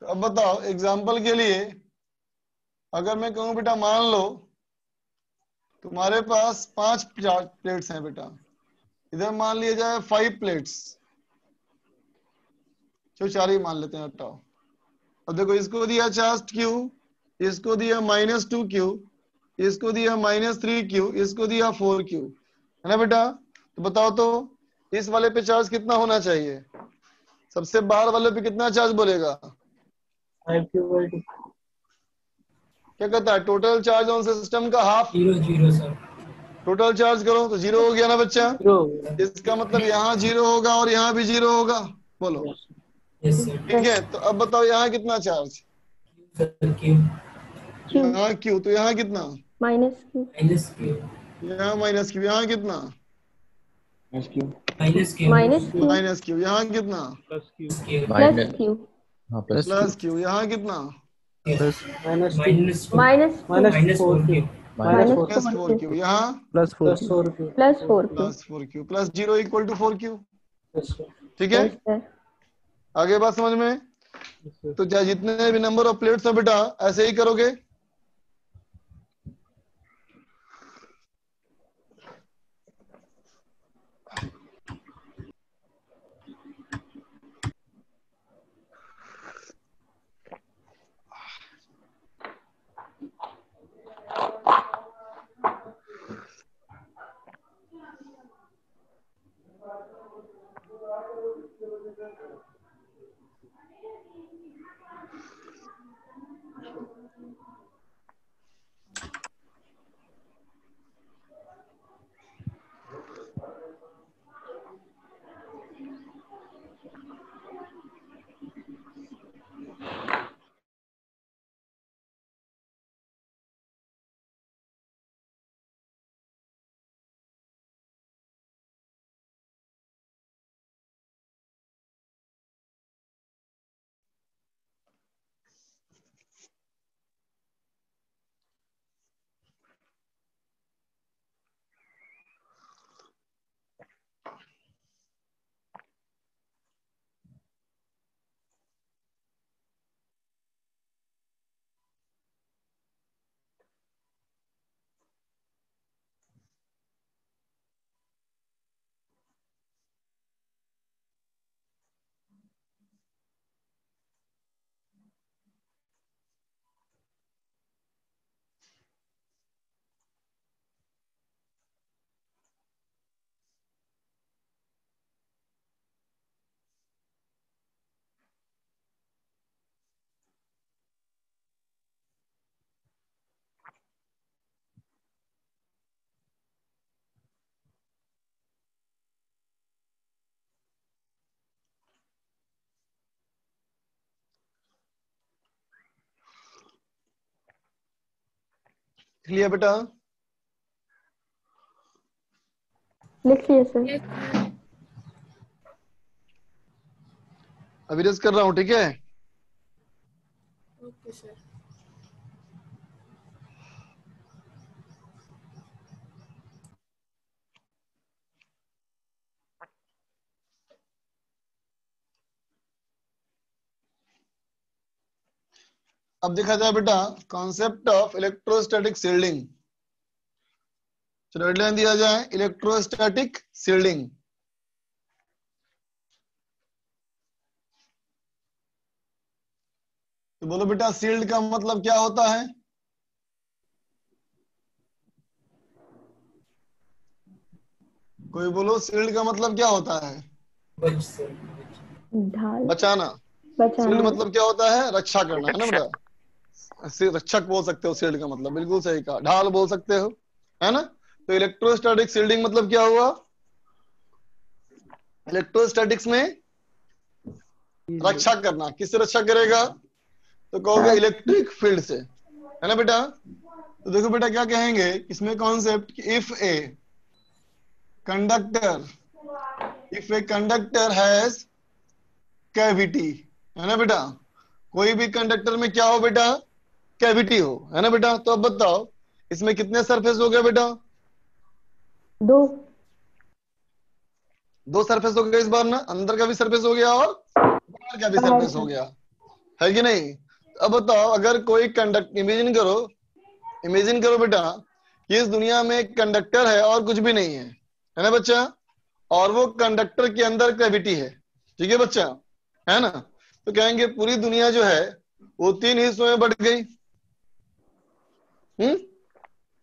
तो अब बताओ एग्जाम्पल के लिए, अगर मैं कहूं बेटा मान लो तुम्हारे पास 5 प्लेट्स हैं बेटा, इधर मान लिया जाए 5 प्लेट्स, जो 4 ही मान लेते हैं, हटाओ। अब देखो इसको दिया चार्ज Q, इसको दिया -2Q, इसको दिया -3Q, इसको दिया 4Q, है ना बेटा। तो बताओ तो इस वाले पे चार्ज कितना होना चाहिए, सबसे बाहर वाले पे कितना चार्ज बोलेगा, 5q/2। क्या कहता है, टोटल चार्ज ऑन सिस्टम का हाफ। 0 सर। टोटल चार्ज करो तो 0 हो गया ना बच्चा। 0 हो गया। इसका मतलब यहाँ 0 होगा और यहाँ भी 0 होगा, बोलो। Yes sir. ठीक है, तो अब बताओ यहाँ कितना चार्ज, q। यहाँ Q, तो यहाँ कितना, -q, यहाँ -Q, यहाँ कितना, -q, -Q, यहाँ कितना, प्लस क्यू। +q, हाँ प्लस +Q, यहाँ कितना, -4q, -4Q, यहाँ +4q, +4Q, +0 = 4Q। ठीक है, यस सर। आगे बात समझ में। तो चाहे जितने भी नंबर ऑफ प्लेट्स हैं बेटा ऐसे ही करोगे। लिया बेटा? लिख लिया सर। अभी रेस कर रहा हूं, ठीक है? Okay sir. अब देखा जाए बेटा कॉन्सेप्ट ऑफ इलेक्ट्रोस्टैटिक शील्डिंग। चलो हेडलाइन दिया जाए इलेक्ट्रोस्टैटिक शील्डिंग। तो बोलो बेटा शील्ड का मतलब क्या होता है? कोई बोलो शील्ड का मतलब क्या होता है? ढाल, बचाना। बचाना। शील्ड मतलब क्या होता है? रक्षा करना, है ना बेटा? रक्षक बोल सकते हो शील्ड का मतलब, बिल्कुल सही कहा। ढाल बोल सकते हो, है ना? तो इलेक्ट्रोस्टैटिक शील्डिंग मतलब क्या हुआ? इलेक्ट्रोस्टैटिक्स में रक्षा करना। किससे रक्षा करेगा? तो कहोगे इलेक्ट्रिक फील्ड से, है ना बेटा? तो देखो बेटा क्या कहेंगे इसमें concept, if a conductor has cavity, है ना बेटा? कोई भी कंडक्टर में क्या हो बेटा? कैविटी हो, है ना बेटा? तो अब बताओ इसमें कितने सरफेस हो गए बेटा? दो सरफेस हो गए इस बार ना, अंदर का भी सरफेस हो गया और बाहर का भी सरफेस हो गया, है कि नहीं? अब बताओ अगर कोई इमेजिन करो बेटा कि इस दुनिया में एक कंडक्टर है और कुछ भी नहीं है ना बच्चा? और वो कंडक्टर के अंदर कैविटी है, ठीक है बच्चा, है ना? तो कहेंगे पूरी दुनिया जो है वो 3 हिस्सों में बट गई।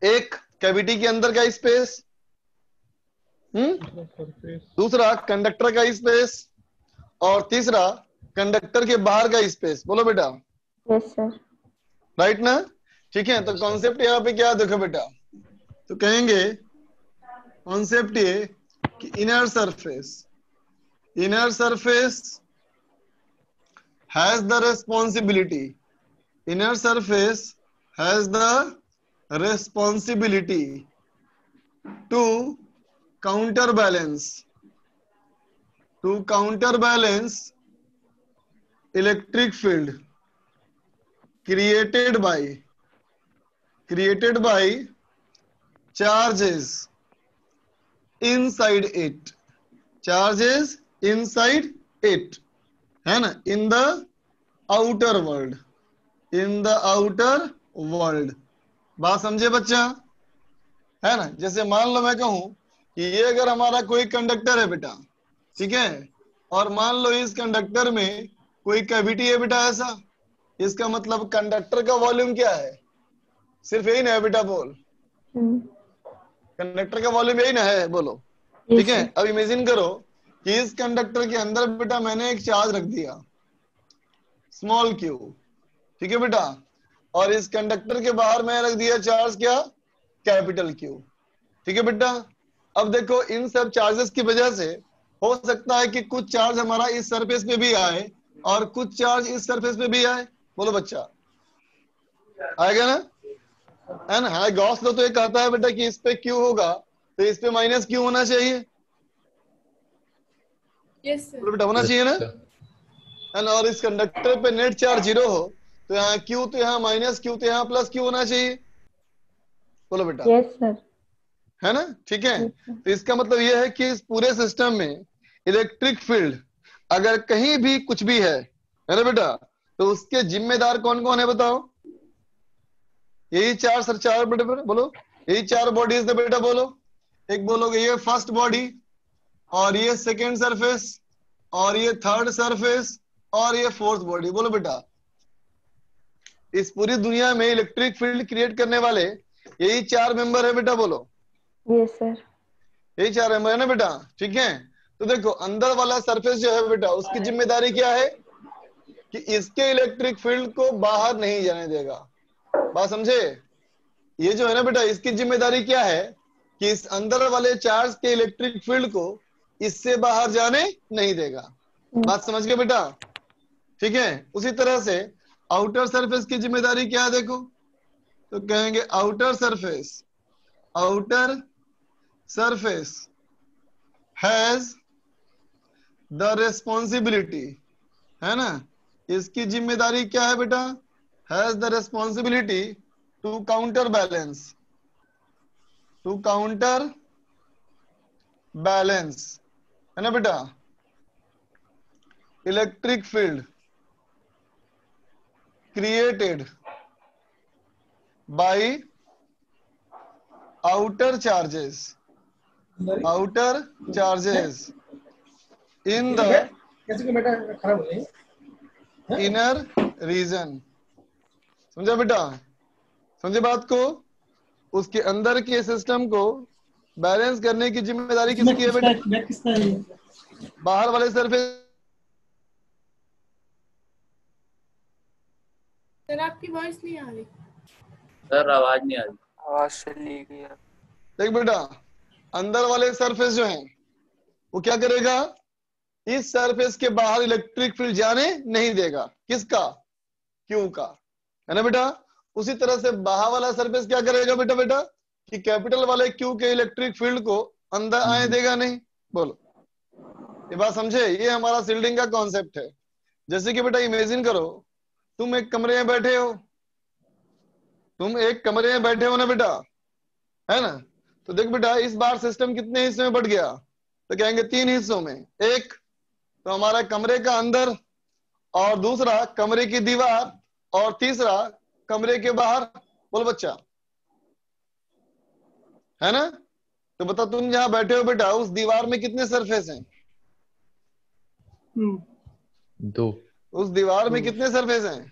एक कैविटी के अंदर का स्पेस, दूसरा कंडक्टर का स्पेस, और तीसरा कंडक्टर के बाहर का स्पेस। बोलो बेटा। Yes sir. राइट ना? ठीक है। तो कॉन्सेप्ट यहाँ पे क्या देखो बेटा, तो कहेंगे कॉन्सेप्ट ये कि inner surface has the responsibility to counterbalance electric field created by charges inside it, है ना? in the outer world। बात समझे बच्चा? है ना? जैसे मान लो मैं कहूं कि ये अगर हमारा कोई कंडक्टर है बेटा, ठीक है, और मान लो इस कंडक्टर में कोई कैविटी है बेटा, ऐसा, इसका मतलब कंडक्टर का वॉल्यूम क्या है? सिर्फ यही ना है बेटा? बोल, कंडक्टर का वॉल्यूम यही ना है? बोलो, ठीक है। अब इमेजिन करो कि इस कंडक्टर के अंदर बेटा मैंने एक चार्ज रख दिया, स्मॉल क्यू, ठीक है बेटा, और इस कंडक्टर के बाहर मैं रख दिया चार्ज क्या? कैपिटल क्यू, ठीक है बेटा। अब देखो इन सब चार्जेस की वजह से हो सकता है कि कुछ चार्ज हमारा इस सरफेस पे भी आए और कुछ चार्ज इस सरफेस पे भी आए। बोलो बच्चा, आएगा ना? है ना? हाँ, गॉस लॉ तो ये कहता है बेटा कि इस पे क्यू होगा तो इस पे माइनस क्यू होना चाहिए। Yes sir. बेटा होना चाहिए ना? है ना? और इस कंडक्टर पे नेट चार्ज 0 हो तो यहाँ क्यू तो यहाँ माइनस क्यू तो यहाँ प्लस क्यू होना चाहिए। बोलो बेटा। Yes sir. है ना? ठीक है। तो इसका मतलब यह है कि इस पूरे सिस्टम में इलेक्ट्रिक फील्ड अगर कहीं भी कुछ भी है ना बेटा, तो उसके जिम्मेदार कौन कौन है बताओ? यही चार बेटे बोलो, यही 4 बॉडीज है बेटा। बोलो, एक बोलोगे ये फर्स्ट बॉडी, और ये सेकेंड सरफेस, और ये थर्ड सरफेस, और ये फोर्थ बॉडी। बोलो बेटा, इस पूरी दुनिया में इलेक्ट्रिक फील्ड क्रिएट करने वाले यही 4 मेंबर है बेटा। बोलो। Yes sir. यही 4 मेंबर है ना बेटा? ठीक है। तो देखो अंदर वाला सरफेस जो है बेटा, उसकी जिम्मेदारी क्या है कि इसके इलेक्ट्रिक फील्ड को बाहर नहीं जाने देगा। बात समझे? ये जो है ना बेटा, इसकी जिम्मेदारी क्या है कि इस अंदर वाले चार्ज के इलेक्ट्रिक फील्ड को इससे बाहर जाने नहीं देगा। बात समझ गए बेटा? ठीक है। उसी तरह से आउटर सरफेस की जिम्मेदारी क्या है? देखो, तो कहेंगे outer surface has the responsibility, है ना, इसकी जिम्मेदारी क्या है बेटा, has the responsibility to counter balance, है ना बेटा, electric field created by outer charges in the inner region। समझा बेटा, समझे बात को, उसके अंदर के सिस्टम को बैलेंस करने की जिम्मेदारी किसकी है बेटा, बाहर वाले सरफेस। सर आपकी वॉइस नहीं आ रही। सर आवाज नहीं आ रही। आवाज चली गई। देख बेटा, अंदर वाले सरफेस जो है वो क्या करेगा, इस सरफेस के बाहर इलेक्ट्रिक फील्ड जाने नहीं देगा, किसका, क्यू का, है ना बेटा। उसी तरह से बाहर वाला सरफेस क्या करेगा बेटा कि कैपिटल वाले क्यू के इलेक्ट्रिक फील्ड को अंदर आने देगा नहीं। बोलो, ये बात समझे, ये हमारा शील्डिंग का कॉन्सेप्ट है। जैसे कि बेटा इमेजिन करो, तुम एक कमरे में बैठे हो ना बेटा, है ना। तो देख बेटा, इस बार सिस्टम कितने हिस्से में बट गया, तो कहेंगे 3 हिस्सों में। एक तो हमारा कमरे का अंदर, और दूसरा कमरे की दीवार, और तीसरा कमरे के बाहर। बोल बच्चा, है ना। तो बता, तुम जहां बैठे हो बेटा, उस दीवार में कितने सरफेस हैं? 2। उस दीवार में कितने सरफेस हैं?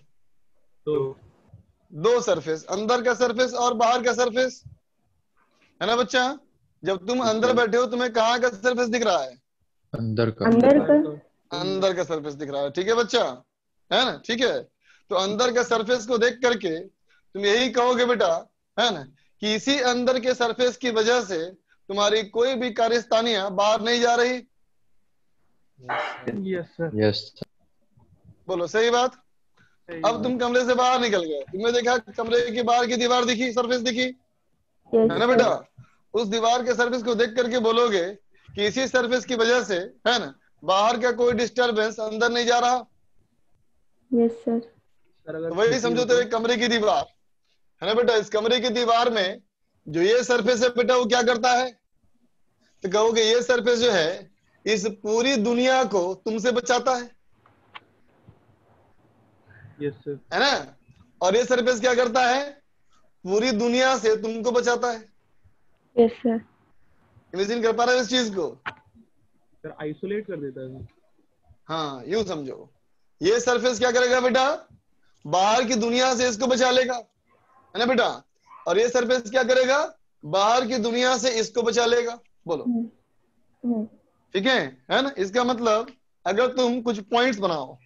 2 सरफेस, अंदर का सरफेस और बाहर का सरफेस, है ना बच्चा। जब तुम अंदर बैठे हो, तुम्हें कहाँ का सरफेस दिख रहा है? अंदर का सरफेस दिख रहा है, ठीक है बच्चा, है ना। ठीक है, तो अंदर का सरफेस को देख करके तुम यही कहोगे बेटा, है ना, कि इसी अंदर के सरफेस की वजह से तुम्हारी कोई भी कार्यस्थानियां बाहर नहीं जा रही। Yes sir. बोलो सही बात। अब तुम कमरे से बाहर निकल गए, तुमने देखा कमरे के बाहर की दीवार दिखी, सरफेस दिखी, है ना बेटा। उस दीवार के सरफेस को देख करके बोलोगे कि इसी सरफेस की वजह से, है ना, बाहर का कोई डिस्टरबेंस अंदर नहीं जा रहा। Yes sir. तो वही समझो, तेरे कमरे की दीवार, है ना बेटा, इस कमरे की दीवार में जो ये सरफेस है बेटा, वो क्या करता है, तो कहोगे ये सरफेस जो है इस पूरी दुनिया को तुमसे बचाता है, यस सर, है ना। और ये सरफेस क्या करता है, पूरी दुनिया से तुमको बचाता है। Yes sir. इमेजिन कर पा रहे हो इस चीज को? सर आइसोलेट कर देता है। हाँ, यूं समझो, ये सरफेस क्या करेगा बेटा, बाहर की दुनिया से इसको बचा लेगा, है ना बेटा। और ये सरफेस क्या करेगा, बाहर की दुनिया से इसको बचा लेगा। बोलो ठीक है ना। इसका मतलब अगर तुम कुछ पॉइंट्स बनाओ,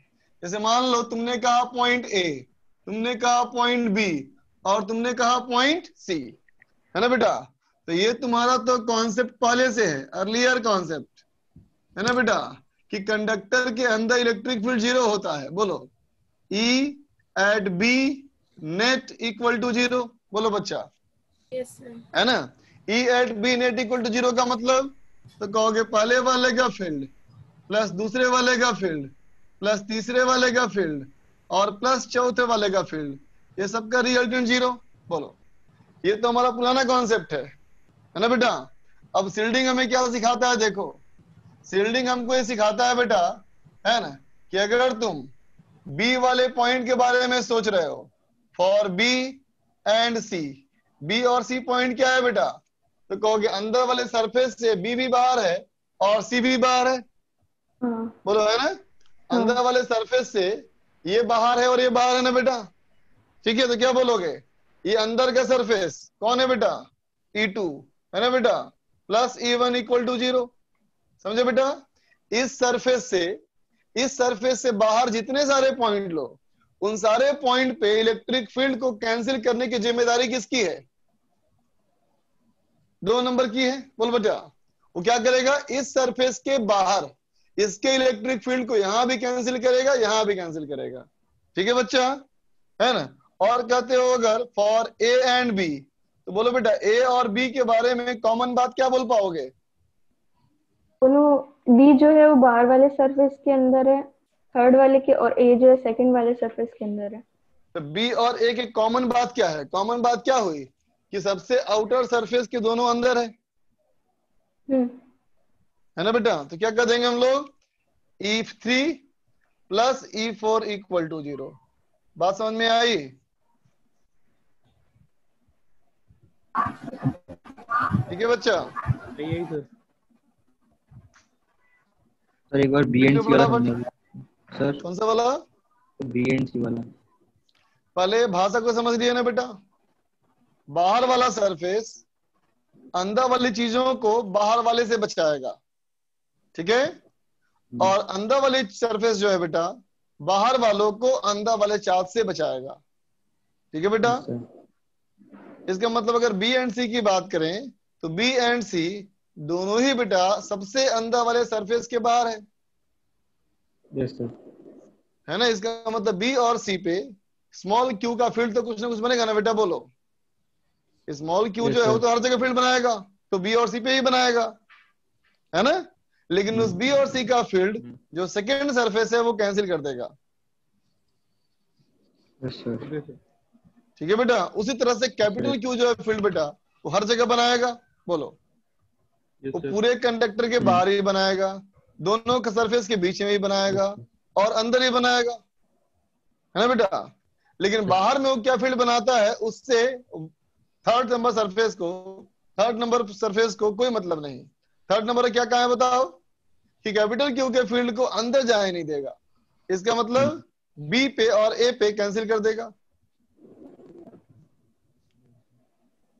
जैसे मान लो तुमने कहा पॉइंट ए, तुमने कहा पॉइंट बी, और तुमने कहा पॉइंट सी, है ना बेटा। तो ये तुम्हारा तो कॉन्सेप्ट पहले से है, अर्लियर कॉन्सेप्ट, है ना बेटा, कि कंडक्टर के अंदर इलेक्ट्रिक फील्ड 0 होता है। बोलो E at B net equal to 0। बोलो बच्चा, यस सर। है ना। E at B net equal to 0 का मतलब, तो कहोगे पहले वाले का फील्ड प्लस दूसरे वाले का फील्ड प्लस तीसरे वाले का फील्ड और प्लस चौथे वाले का फील्ड, ये सबका रिजल्टेंट 0। बोलो, ये तो हमारा पुराना कॉन्सेप्ट है ना बेटा। अब शील्डिंग हमें क्या सिखाता है, देखो शील्डिंग हमको ये सिखाता है बेटा, है ना, कि अगर तुम बी वाले पॉइंट के बारे में सोच रहे हो, for B and C, B और सी पॉइंट क्या है बेटा, तो कहोगे अंदर वाले सरफेस से बी भी बाहर है और सी भी बाहर है। बोलो, है ना। अंदर वाले सरफेस से ये बाहर है और ये बाहर है ना बेटा। ठीक है, तो क्या बोलोगे, ये अंदर का सरफेस कौन है बेटा, E2, है ना बेटा, प्लस E1 इक्वल टू 0। समझे बेटा। इस सरफेस से बाहर जितने सारे पॉइंट लो, उन सारे पॉइंट पे इलेक्ट्रिक फील्ड को कैंसिल करने की जिम्मेदारी किसकी है, 2 नंबर की है। बोल बेटा, वो क्या करेगा, इस सरफेस के बाहर इसके इलेक्ट्रिक फील्ड को यहां भी कैंसिल करेगा, यहां भी कैंसिल करेगा। ठीक है बच्चा, है ना। और कहते हो अगर फॉर ए एंड बी, तो बोलो बेटा ए और बी के बारे में कॉमन बात क्या बोल पाओगे? दोनों बी जो है वो बाहर वाले सरफेस के अंदर है थर्ड वाले के, और ए जो है सेकंड वाले सरफेस के अंदर है। तो बी और ए की कॉमन बात क्या है? कॉमन बात क्या हुई कि सबसे आउटर सरफेस के दोनों अंदर है ना बेटा? तो क्या कर देंगे हम लोग? E3 plus E4 equal to 0। बात समझ में आई? ठीक है बच्चा? यही सर। सर एक बार बी एंड सी वाला समझा दीजिए सर। कौन सा वाला? बी एंड सी वाला। पहले भाषा को समझ लिया ना बेटा? बाहर वाला सरफेस अंदर वाली चीजों को बाहर वाले से बचाएगा, ठीक है? और अंदर वाली सरफेस जो है बेटा बाहर वालों को अंदर वाले चार्ज से बचाएगा, ठीक है बेटा? इसका मतलब अगर बी एंड सी की बात करें तो बी एंड सी दोनों ही बेटा सबसे अंदर वाले सरफेस के बाहर है। Yes sir. है ना? इसका मतलब बी और सी पे स्मॉल क्यू का फील्ड तो कुछ ना कुछ बनेगा ना बेटा? बोलो। स्मॉल क्यू जो है वो तो हर जगह फील्ड बनाएगा, तो बी और सी पे ही बनाएगा, है ना? लेकिन उस बी और सी का फील्ड जो सेकेंड सरफेस है वो कैंसिल कर देगा। ठीक है बेटा? उसी तरह से कैपिटल क्यू जो है फील्ड बेटा वो हर जगह बनाएगा। बोलो। वो पूरे कंडक्टर के बाहर ही बनाएगा, दोनों के सरफेस के बीच में ही बनाएगा, और अंदर ही बनाएगा, है ना बेटा? लेकिन बाहर में वो क्या फील्ड बनाता है उससे थर्ड नंबर सरफेस को कोई मतलब नहीं। थर्ड नंबर क्या कहा है बताओ? कि कैपिटल क्यू के फील्ड को अंदर जाए नहीं देगा। इसका मतलब बी पे और ए पे कैंसिल कर देगा।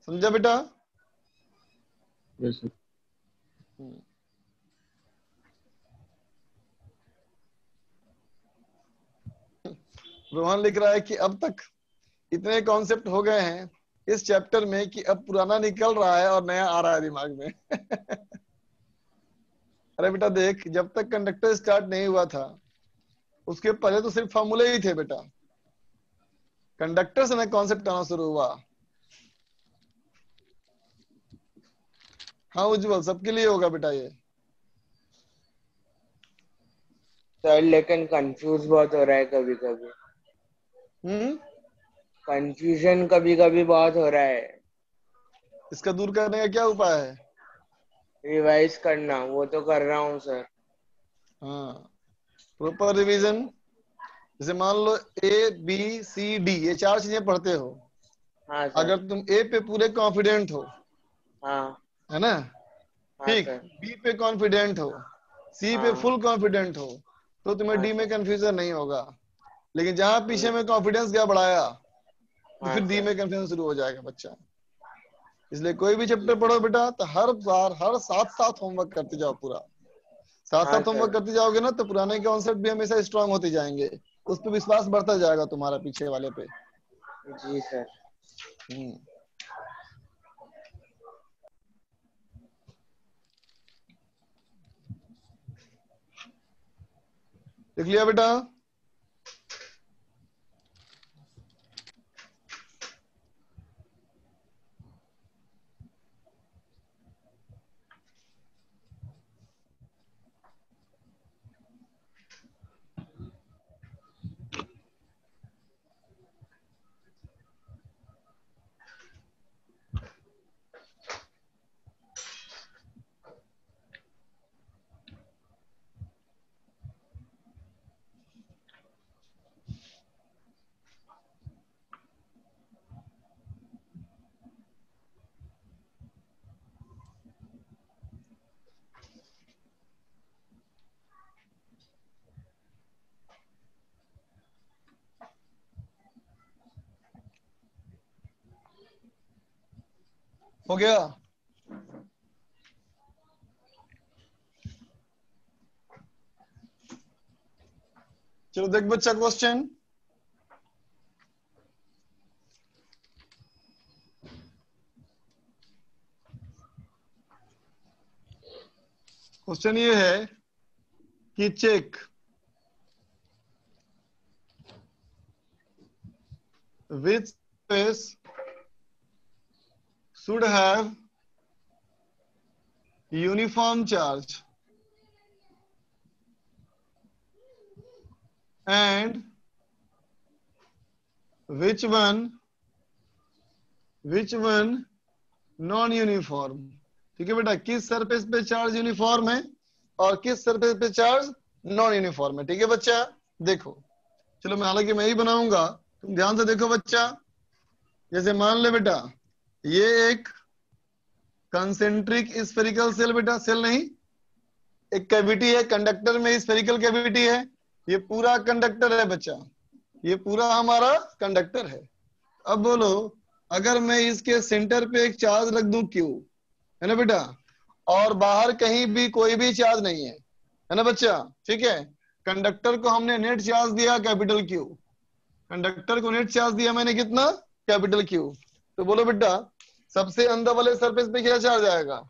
समझा बेटा? Yes sir. रोहन लिख रहा है कि अब तक इतने कॉन्सेप्ट हो गए हैं इस चैप्टर में कि अब पुराना निकल रहा है और नया आ रहा है दिमाग में। अरे बेटा देख, जब तक कंडक्टर स्टार्ट नहीं हुआ था उसके पहले तो सिर्फ फॉर्मूले ही थे बेटा। कंडक्टर से ना कॉन्सेप्ट आना शुरू हुआ। हाँ उज्जवल, सबके लिए होगा बेटा ये। सर लेकिन कंफ्यूज बहुत हो रहा है कभी कभी। कंफ्यूजन कभी कभी बहुत हो रहा है। इसका दूर करने का क्या उपाय है? रिवाइज करना, वो तो कर रहा हूँ सर। हाँ, प्रॉपर रिवीजन। जैसे मान लो ए बी सी डी ये चार चीजें पढ़ते हो। हाँ सर। अगर तुम ए पे पूरे कॉन्फिडेंट हो, हाँ, है ना? ठीक। हाँ बी पे कॉन्फिडेंट हो, सी पे फुल कॉन्फिडेंट हो, तो तुम्हें डी में कंफ्यूजन नहीं होगा। लेकिन जहां पीछे में कॉन्फिडेंस क्या बढ़ाया तो फिर डी में कंफ्यूजन शुरू हो जाएगा बच्चा। इसलिए कोई भी चैप्टर पढ़ो बेटा तो हर बार हर साथ होमवर्क करते जाओ। पूरा साथ होमवर्क करते जाओगे ना तो पुराने कॉन्सेप्ट भी हमेशा स्ट्रांग होते जाएंगे, उस पर विश्वास बढ़ता जाएगा तुम्हारा पीछे वाले पे। जी सर। लिख लिया बेटा? हो गया? चलो देख बच्चा क्वेश्चन। क्वेश्चन ये है कि check which surface should have uniform charge and which one non uniform. ठीक है बेटा, किस सरफेस पे चार्ज यूनिफॉर्म है और किस सरफेस पे चार्ज नॉन यूनिफॉर्म है। ठीक है बच्चा, देखो चलो मैं हालांकि मैं ही बनाऊंगा, तुम ध्यान से देखो बच्चा। जैसे मान ले बेटा ये एक कंसेंट्रिक स्फेरिकल सेल, बेटा सेल नहीं, एक कैविटी है, कंडक्टर में स्फेरिकल कैविटी है, ये पूरा कंडक्टर है बच्चा, ये पूरा हमारा कंडक्टर है। अब बोलो अगर मैं इसके सेंटर पे एक चार्ज रख दूं Q, है ना बेटा, और बाहर कहीं भी कोई भी चार्ज नहीं है ना बच्चा, ठीक है, कंडक्टर को हमने नेट चार्ज दिया कैपिटल Q, कंडक्टर को नेट चार्ज दिया मैंने कितना, कैपिटल Q। तो बोलो बेटा सबसे अंदर वाले सरफेस पे क्या चार्ज आएगा,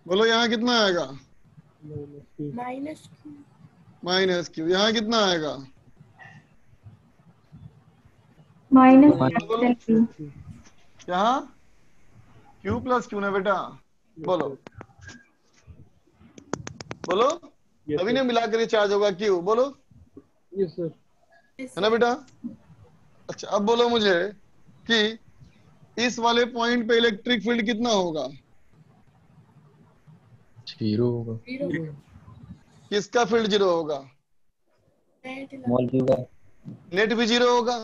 बोलो यहाँ कितना आएगा, माइनस Q। यहाँ कितना आएगा, यहाँ Q प्लस Q ना बेटा, बोलो बोलो तभी ना मिलाकर ये चार्ज होगा Q, बोलो यस सर, है ना बेटा। अच्छा अब बोलो मुझे कि इस वाले पॉइंट पे इलेक्ट्रिक फील्ड कितना होगा, 0 होगा। किसका फील्ड 0 होगा, नेट भी 0 होगा,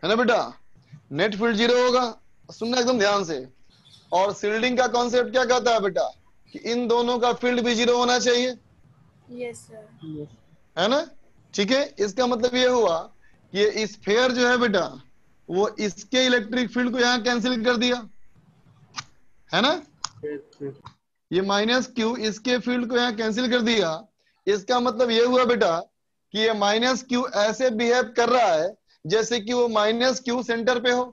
है ना बेटा, नेट फील्ड 0 होगा। सुनना एकदम ध्यान से। और शील्डिंग का कॉन्सेप्ट क्या कहता है बेटा कि इन दोनों का फील्ड भी 0 होना चाहिए, यस सर, है ना। ठीक है, इसका मतलब ये हुआ कि ये स्फीयर जो है बेटा वो इसके इलेक्ट्रिक फील्ड को यहाँ कैंसिल कर दिया, है ना, ये माइनस Q इसके फील्ड को यहाँ कैंसिल कर दिया। इसका मतलब ये हुआ बेटा कि ये माइनस Q ऐसे बिहेव कर रहा है जैसे कि वो माइनस Q सेंटर पे हो।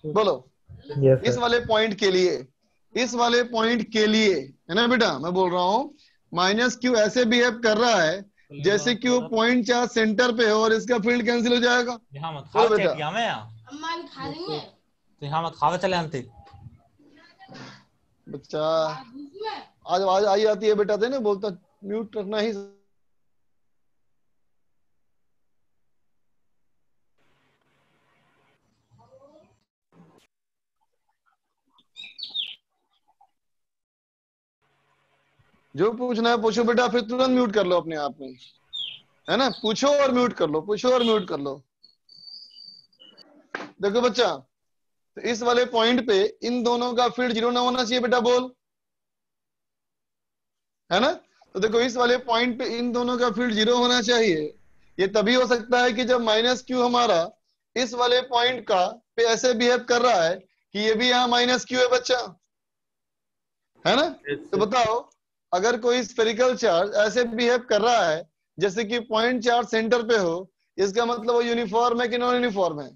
बोलो इस वाले पॉइंट के लिए, इस वाले पॉइंट के लिए, है ना बेटा, मैं बोल रहा हूँ माइनस Q ऐसे बिहेव कर रहा है जैसे कि वो पॉइंट चार्ज सेंटर पे हो और इसका फील्ड कैंसिल हो जाएगा। यहाँ मत बोलो खाओ बेटा, चेटिया में तो यहाँ मत खावे चले आंते बच्चा आज आवाज आई आती है बेटा, थे ना बोलता म्यूट रखना ही। जो पूछना है पूछो बेटा, फिर तुरंत म्यूट कर लो अपने आप में, है ना, पूछो और म्यूट कर लो, पूछो और म्यूट कर लो। देखो बच्चा तो इस वाले पॉइंट पे इन दोनों का फील्ड 0 ना होना चाहिए बेटा, बोल, है ना। तो देखो इस वाले पॉइंट पे इन दोनों का फील्ड 0 होना चाहिए। ये तभी हो सकता है कि जब माइनस Q हमारा इस वाले पॉइंट का पे ऐसे बिहेव कर रहा है कि ये भी यहाँ माइनस Q है बच्चा, है ना। तो बताओ अगर कोई स्फेरिकल चार्ज ऐसे बिहेव कर रहा है जैसे कि पॉइंट चार्ज सेंटर पे हो, इसका मतलब वो यूनिफॉर्म है कि नॉन यूनिफॉर्म है,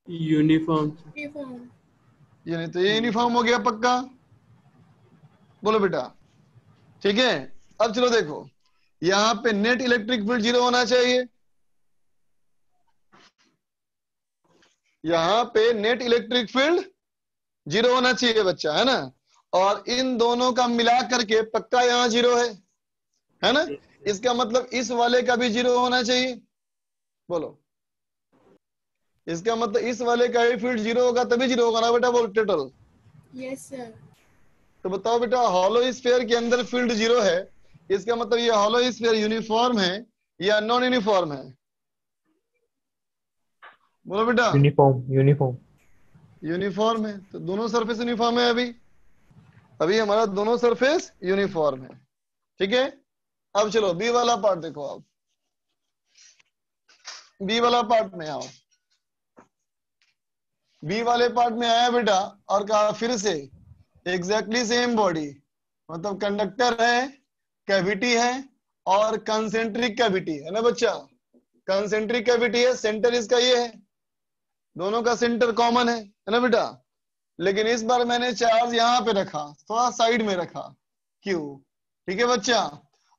यूनिफॉर्म। तो ये यूनिफॉर्म हो गया पक्का, बोलो बेटा। ठीक है, अब चलो देखो यहाँ पे नेट इलेक्ट्रिक फील्ड 0 होना चाहिए, यहाँ पे नेट इलेक्ट्रिक फील्ड 0 होना चाहिए बच्चा, है ना। और इन दोनों का मिला करके पक्का यहाँ 0 है ना। इसका मतलब इस वाले का भी 0 होना चाहिए, बोलो इसका मतलब इस वाले का भी फील्ड 0 होगा तभी 0 होगा ना बेटा, बोल टोटल। यस सर, तो बताओ बेटा हॉलो स्फीयर के अंदर फील्ड 0 है, इसका मतलब ये हॉलो स्फीयर यूनिफॉर्म है या नॉन यूनिफॉर्म है, बोलो बेटा। यूनिफॉर्म है, तो दोनों सरफेस यूनिफॉर्म है। अभी हमारा दोनों सरफेस यूनिफॉर्म है। ठीक है, अब चलो बी वाला पार्ट देखो, आप बी वाला पार्ट में आओ। बी वाले पार्ट में आया बेटा और कहा फिर से एग्जैक्टली सेम बॉडी, मतलब कंडक्टर है, कैविटी है और कंसेंट्रिक कैविटी है ना बच्चा, कंसेंट्रिक कैविटी है, सेंटर इसका ये है, दोनों का सेंटर कॉमन है ना बेटा। लेकिन इस बार मैंने चार्ज यहाँ पे रखा, थोड़ा साइड में रखा Q, ठीक है बच्चा।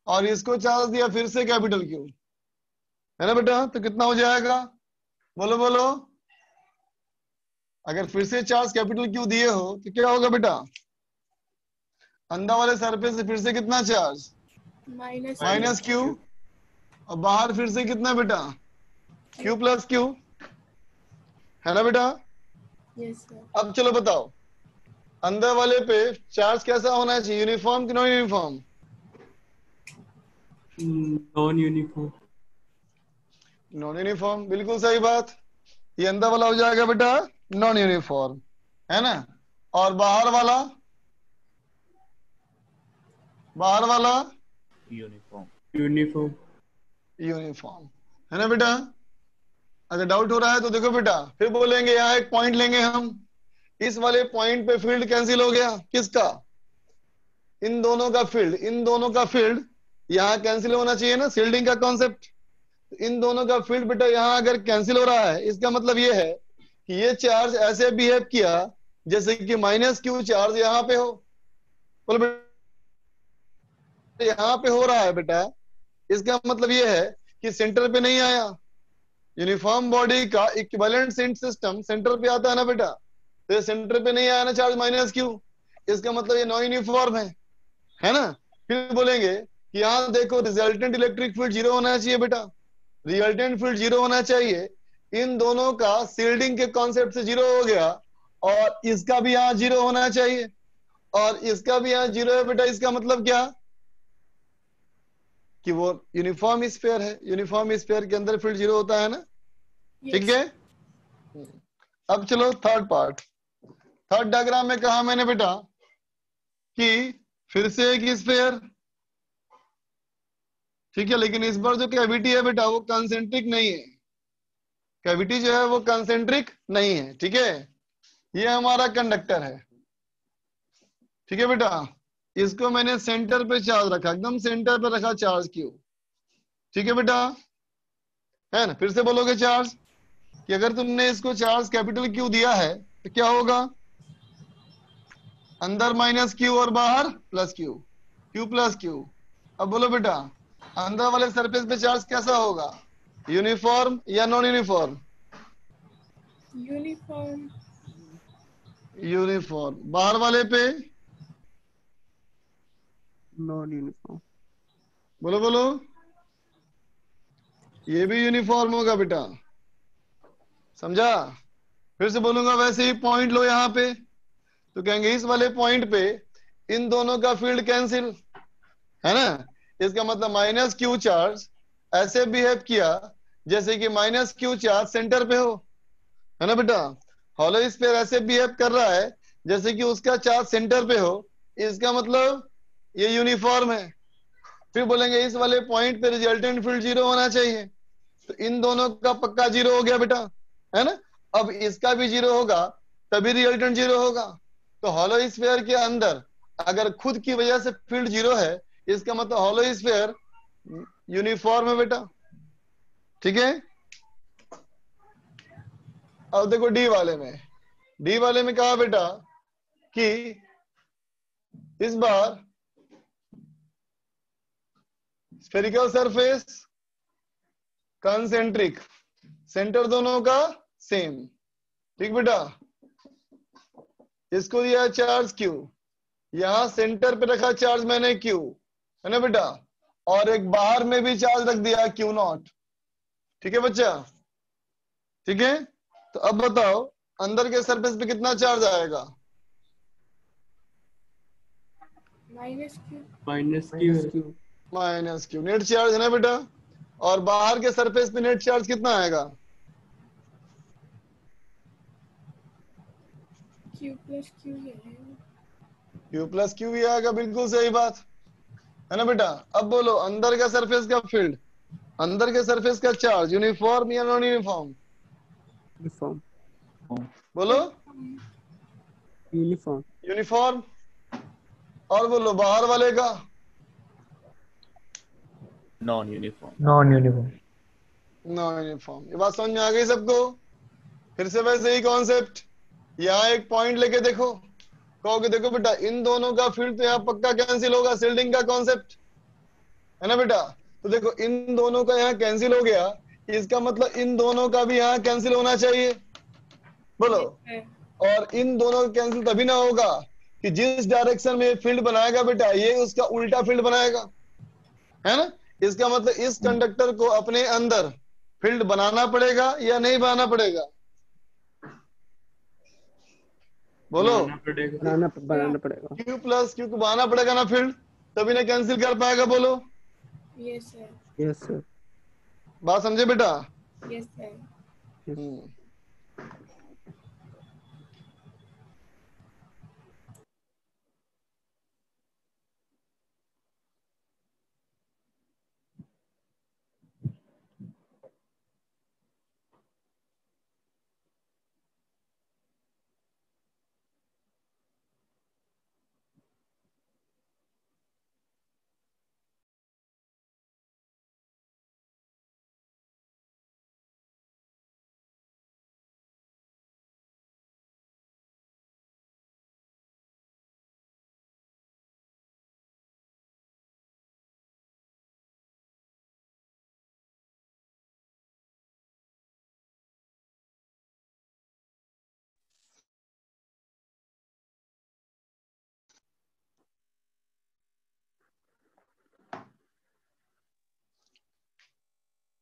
और इसको चार्ज दिया फिर से कैपिटल क्यू, है ना बेटा? तो कितना हो जाएगा? बोलो बोलो। अगर फिर से चार्ज कैपिटल क्यू दिए हो तो क्या होगा बेटा? अंदर वाले सरफेस से फिर से कितना चार्ज? माइनस क्यू, और बाहर फिर से कितना बेटा? क्यू प्लस क्यू, है ना बेटा? Yes sir. अब चलो बताओ, अंदर वाले पे चार्ज कैसा होना चाहिए, यूनिफॉर्म कि non uniform? Non uniform. Non uniform, बिल्कुल सही बात। ये अंदर वाला हो जाएगा बेटा नॉन यूनिफॉर्म, है ना? और बाहर वाला? बाहर वाला यूनिफॉर्म। यूनिफॉर्म। यूनिफॉर्म, है ना बेटा? अगर डाउट हो रहा है तो देखो बेटा, फिर बोलेंगे यहाँ एक पॉइंट लेंगे हम, इस वाले पॉइंट पे फील्ड कैंसिल हो गया, किसका? इन दोनों का फील्ड, इन दोनों का फील्ड यहाँ कैंसिल होना चाहिए ना, शील्डिंग का कॉन्सेप्ट। इन दोनों का फील्ड बेटा यहाँ अगर कैंसिल हो रहा है, इसका मतलब ये है कि ये चार्ज ऐसे बिहेव किया जैसे कि माइनस क्यू चार्ज यहाँ पे हो। बोलो बेटा, यहाँ पे हो रहा है बेटा, इसका मतलब ये है कि सेंटर पे नहीं आया। यूनिफॉर्म बॉडी का इक्विवेलेंट सिस्टम सेंटर पे आता है ना बेटा, तो ये सेंटर पे नहीं आया ना चार्ज माइनस क्यू, इसका मतलब ये नॉन यूनिफॉर्म है ना? फिर बोलेंगे कि यहाँ देखो रिजल्टेंट इलेक्ट्रिक फील्ड 0 होना चाहिए बेटा, रिजल्टेंट फील्ड 0 होना चाहिए। इन दोनों का शील्डिंग के कॉन्सेप्ट से 0 हो गया, और इसका भी यहाँ 0 होना चाहिए, और इसका भी यहाँ 0 है बेटा। इसका मतलब क्या कि वो यूनिफॉर्म स्फीयर है, यूनिफॉर्म स्फीयर के अंदर फील्ड 0 होता है ना, ठीक है? अब चलो थर्ड पार्ट। थर्ड डायग्राम में कहा मैंने बेटा कि फिर से एक स्फीयर, ठीक है, लेकिन इस बार जो कैविटी है बेटा वो कंसेंट्रिक नहीं है, कैविटी जो है वो कंसेंट्रिक नहीं है, ठीक है? ये हमारा कंडक्टर है, ठीक है बेटा? इसको मैंने सेंटर पे चार्ज रखा, एकदम सेंटर पे रखा चार्ज क्यू, ठीक है बेटा? है ना? फिर से बोलोगे चार्ज, कि अगर तुमने इसको चार्ज कैपिटल क्यू दिया है तो क्या होगा? अंदर माइनस क्यू और बाहर plus Q, Q plus Q. अब बोलो बेटा, अंदर वाले सरफेस पे चार्ज कैसा होगा, यूनिफॉर्म या नॉन यूनिफॉर्म? यूनिफॉर्म। यूनिफॉर्म। बाहर वाले पे नॉन यूनिफॉर्म। बोलो बोलो, ये भी यूनिफॉर्म होगा बेटा, समझा? फिर से बोलूंगा, वैसे ही पॉइंट लो यहाँ पे, तो कहेंगे इस वाले पॉइंट पे इन दोनों का फील्ड कैंसिल, है ना? इसका मतलब माइनस क्यू चार्ज ऐसे बिहेव किया जैसे कि माइनस क्यू चार्ज सेंटर पे हो, है ना बेटा? हॉलो स्फीयर ऐसे बिहेव कर रहा है जैसे कि उसका चार्ज सेंटर पे हो, इसका मतलब ये यूनिफॉर्म है। फिर बोलेंगे इस वाले पॉइंट पे रिजल्टेंट फील्ड 0 होना चाहिए, तो इन दोनों का पक्का 0 हो गया बेटा, है ना? अब इसका भी 0 होगा तभी रिजल्टेंट 0 होगा। तो हॉलो स्फीयर के अंदर अगर खुद की वजह से फील्ड 0 है, इसका मतलब हॉलो स्फीयर यूनिफॉर्म है बेटा, ठीक है? अब देखो डी वाले में, डी वाले में कहा बेटा कि इस बार स्फेरिकल सरफेस, कंसेंट्रिक, सेंटर दोनों का सेम, ठीक बेटा? इसको दिया चार्ज क्यू, यहां सेंटर पे रखा चार्ज मैंने क्यू, है ना बेटा? और एक बाहर में भी चार्ज रख दिया क्यू नॉट, ठीक है बच्चा? ठीक है? तो अब बताओ अंदर के सरफेस पे कितना चार्ज आएगा? Minus Q. Minus Q. Minus Q net charge है ना बेटा? और बाहर के सरफेस पे नेट चार्ज कितना आएगा? क्यू प्लस क्यू है। क्यू प्लस क्यू ही आएगा, बिल्कुल सही बात है ना बेटा? अब बोलो अंदर का सरफेस का फील्ड, अंदर के सरफेस का चार्ज यूनिफॉर्म या नॉन यूनिफॉर्म? यूनिफॉर्म। बोलो यूनिफॉर्म। यूनिफॉर्म। और बोलो बाहर वाले का? Non uniform. Non uniform. Non uniform. ये बात समझ में आ गई सबको? फिर से वैसे ही कॉन्सेप्ट, यहाँ एक पॉइंट लेके देखो, कहोगे देखो बेटा इन दोनों का फील्ड तो यहाँ पक्का कैंसिल होगा, शील्डिंग का कॉन्सेप्ट, है ना बेटा। तो देखो इन दोनों का यहाँ कैंसिल हो गया, इसका मतलब इन दोनों का भी यहाँ कैंसिल होना चाहिए, बोलो। और इन दोनों का कैंसिल तभी ना होगा कि जिस डायरेक्शन में फील्ड बनाएगा बेटा ये उसका उल्टा फील्ड बनाएगा, है ना। इसका मतलब इस कंडक्टर को अपने अंदर फील्ड बनाना पड़ेगा या नहीं बनाना पड़ेगा, बोलो। बनाना पड़ेगा। क्यू प्लस क्यू को बनाना पड़ेगा ना फील्ड, तभी ना कैंसिल कर पाएगा, बोलो। Yes sir. Yes sir. बात समझे बेटा। Yes sir.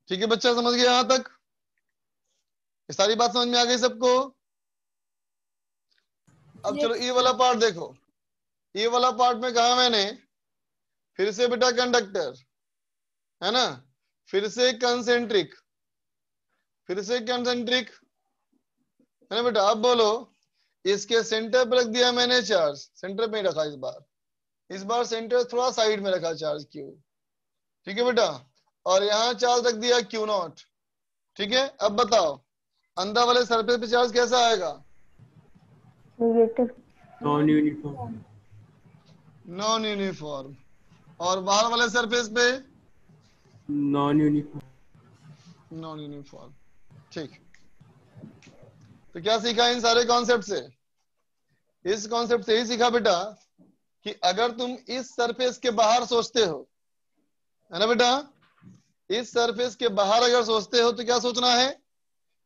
ठीक है बच्चा, समझ गया यहां तक, ये सारी बात समझ में आ गई सबको। अब चलो ये वाला पार्ट देखो, ये वाला पार्ट में कहा मैंने, फिर से बेटा कंडक्टर, है ना, फिर से कंसेंट्रिक, फिर से कंसेंट्रिक, है ना बेटा। अब बोलो, इसके सेंटर पर रख दिया मैंने चार्ज, सेंटर पे ही रखा इस बार सेंटर थोड़ा साइड में रखा चार्ज क्यू, ठीक है बेटा। और यहाँ चार्ज रख दिया क्यू नॉट, ठीक है। अब बताओ अंदर वाले सरफेस पे चार्ज कैसा आएगा, negative, non uniform, non uniform. और बाहर वाले सरफेस पे नॉन यूनिफॉर्म, नॉन यूनिफॉर्म, ठीक। तो क्या सीखा इन सारे कॉन्सेप्ट से, इस कॉन्सेप्ट से ही सीखा बेटा कि अगर तुम इस सरफेस के बाहर सोचते हो, है ना बेटा, इस सरफेस के बाहर अगर सोचते हो तो क्या सोचना है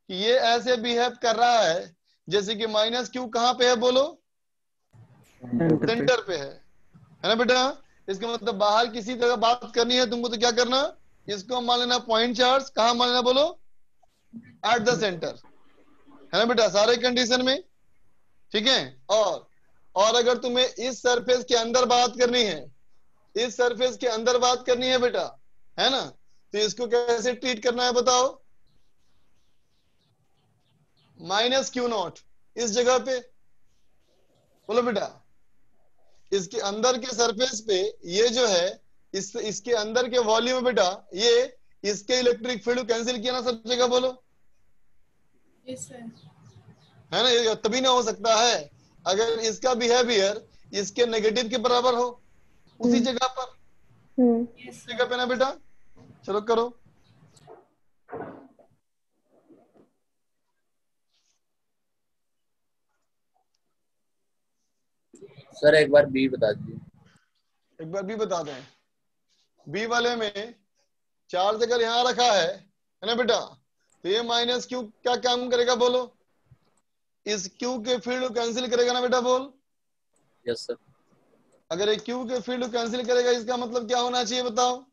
कि ये ऐसे बिहेव कर रहा है जैसे कि माइनस क्यू कहाँ पे है, बोलो, सेंटर पे है ना बेटा। इसका मतलब बाहर किसी तरह बात करनी है तुमको तो क्या करना, इसको मान लेना पॉइंट चार्ज, कहाँ मान लेना, बोलो, एट द सेंटर, है ना बेटा, सारे कंडीशन में, ठीक है। और अगर तुम्हें इस सरफेस के अंदर बात करनी है, इस सरफेस के अंदर बात करनी है बेटा, है ना, तो इसको कैसे ट्रीट करना है बताओ, माइनस क्यू नॉट इस जगह पे, बोलो बेटा। इसके अंदर के सरफेस पे ये जो है, इसके अंदर के वॉल्यूम में बेटा, ये इसके इलेक्ट्रिक फील्ड कैंसिल किया ना सब जगह, बोलो। Yes sir. है ना, ये तभी ना हो सकता है अगर इसका बिहेवियर इसके नेगेटिव के बराबर हो, उसी जगह पर, इस जगह पे ना बेटा। चलो करो, सर एक बार बी बता दीजिए। एक बार बी बता दें। बी वाले में चार्ज अगर यहाँ रखा है ना बेटा, तो ये माइनस क्यू क्या काम करेगा, बोलो, इस क्यू के फील्ड को कैंसिल करेगा ना बेटा, बोल। Yes sir. अगर ये क्यू के फील्ड को कैंसिल करेगा इसका मतलब क्या होना चाहिए बताओ,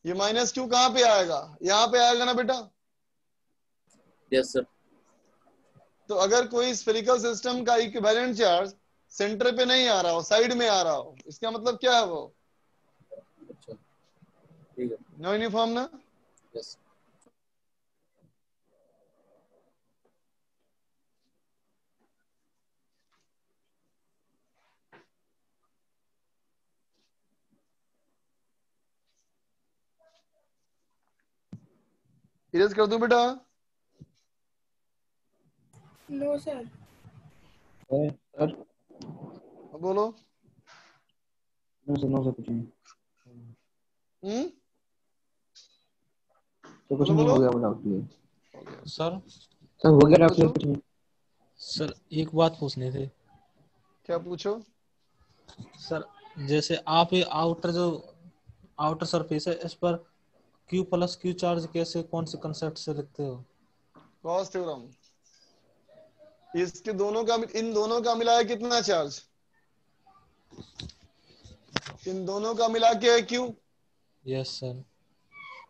ये माइनस क्यू कहाँ पे आएगा, यहाँ पे आएगा ना बेटा। Yes sir. तो अगर कोई स्फेरिकल सिस्टम का इक्विवेलेंट चार्ज सेंटर पे नहीं आ रहा हो, साइड में आ रहा हो, इसका मतलब क्या है, वो अच्छा ठीक है, नो यूनिफॉर्म ना। यस। इरेज कर दूं बेटा, नो सर। सर बोलो। नो सर कुछ नहीं। तो कुछ बोलो नहीं बोलो। हो गया, बोला क्लियर। सर सर हो गया क्लियर, कुछ नहीं। सर एक बात पूछनी थी। क्या पूछो। सर जैसे आप ये आउटर जो आउटर सरफेस है, इस पर Q प्लस Q चार्ज कैसे, कौन से कंसेप्ट से लिखते हो? Gauss theorem. इसके दोनों का, इन दोनों का मिलाया कितना चार्ज? इन दोनों का मिला के Q, यस सर।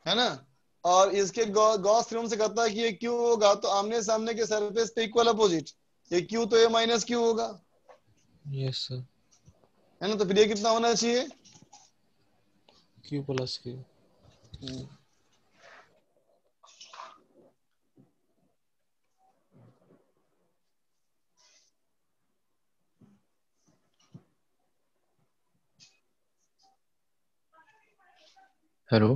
है ना। और इसके गॉस थ्योरम से कहता है कि ये Q होगा तो आमने सामने के सरफेस पे इक्वल अपोजिट, ये Q तो ये माइनस Q होगा, यस सर। है ना। तो फिर ये कितना होना चाहिए? Q plus Q। हेलो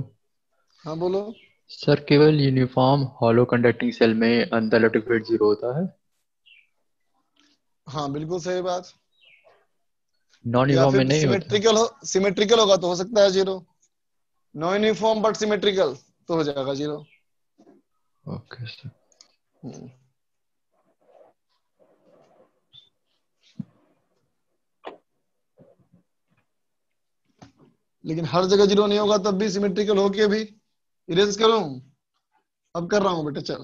हाँ बोलो। सर, केवल यूनिफॉर्म हॉलो कंडक्टिंग सेल में अंदर इलेक्ट्रिक फील्ड 0 होता है? हाँ बिल्कुल सही बात। नॉन या यूनिफॉर्म में फिर नहीं होता? सिमेट्रिकल होगा तो हो सकता है 0। नॉन यूनिफॉर्म बट सिमेट्रिकल तो हो जाएगा 0। Okay sir. लेकिन हर जगह 0 नहीं होगा, तब भी सिमेट्रिकल होके भी। इरेज करूं? अब कर रहा हूं बेटा, चल।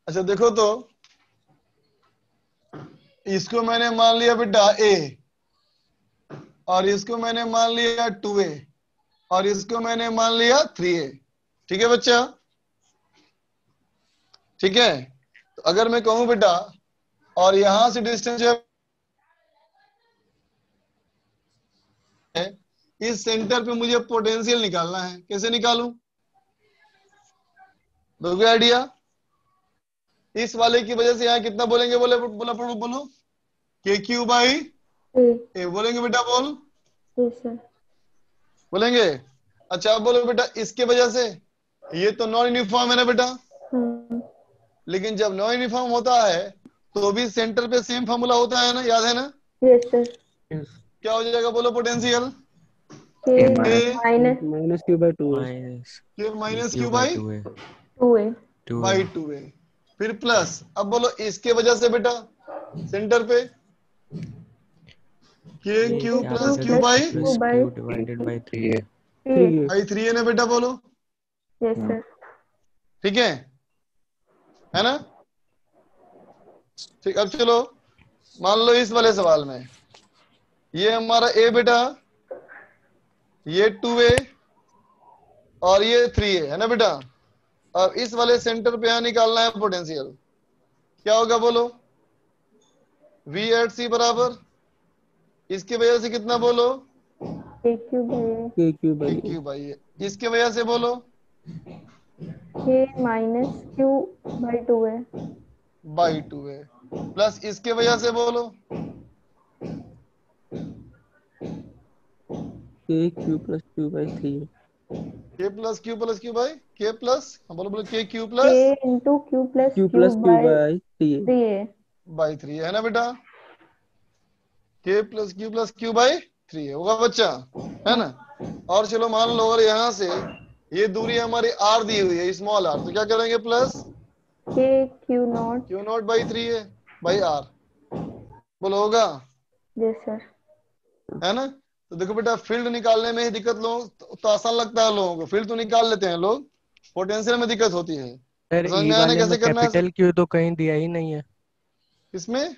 अच्छा देखो तो, इसको मैंने मान लिया बेटा A, और इसको मैंने मान लिया 2A, और इसको मैंने मान लिया 3A। ठीक है बच्चा? ठीक है। तो अगर मैं कहूं बेटा, और यहां से डिस्टेंस जो है, इस सेंटर पे मुझे पोटेंशियल निकालना है, कैसे निकालूं? दोगे आइडिया? इस वाले की वजह से यहाँ कितना बोलेंगे? बोले बोला बोलो बोलो, KQ बाई A बोलेंगे बेटा, बोल बोलेंगे। अच्छा अब बोलो बेटा, इसके वजह से, ये तो नॉन यूनिफॉर्म है ना बेटा, लेकिन जब नॉन यूनिफॉर्म होता है तो भी सेंटर पे सेम फॉर्मूला होता है ना, याद है ना? Yes sir. क्या हो जाएगा बोलो? Potential minus Q by 2 minus Q by 2A फिर प्लस। अब बोलो इसके वजह से बेटा, सेंटर पे KQ plus Q by divided by 3 है ना बेटा, बोलो। Yes sir. ठीक है ना? ठीक। अब चलो मान लो इस वाले सवाल में ये हमारा A बेटा, ये 2A और ये 3A है ना बेटा। अब इस वाले सेंटर पे यहां निकालना है पोटेंशियल। क्या होगा बोलो? V एट C बराबर, इसकी वजह से कितना बोलो? KQ by. इसके वजह से बोलो minus Q by 2A plus इसके वजह से बोलो KQ plus Q by 3 K plus Q by K plus, बोलो बोलो KQ K plus into Q plus Q plus Q by 3 by 3 है ना बेटा। K प्लस Q बाई 3 होगा बच्चा, है ना। और चलो मान लो, और यहाँ से ये दूरी हमारी R दी हुई है, स्मॉल r, तो क्या करेंगे? प्लस Q नॉट बाई 3 है बाई R, बोलो होगा? Yes sir. है ना। तो देखो बेटा, फील्ड निकालने में ही दिक्कत लोग तो आसान लगता है लोगों को, फील्ड तो निकाल लेते हैं लोग, पोटेंशियल में दिक्कत होती है। सर समझ ई में आने वाले कैसे में करना है? कैपिटल Q तो कहीं दिया ही नहीं है। इसमें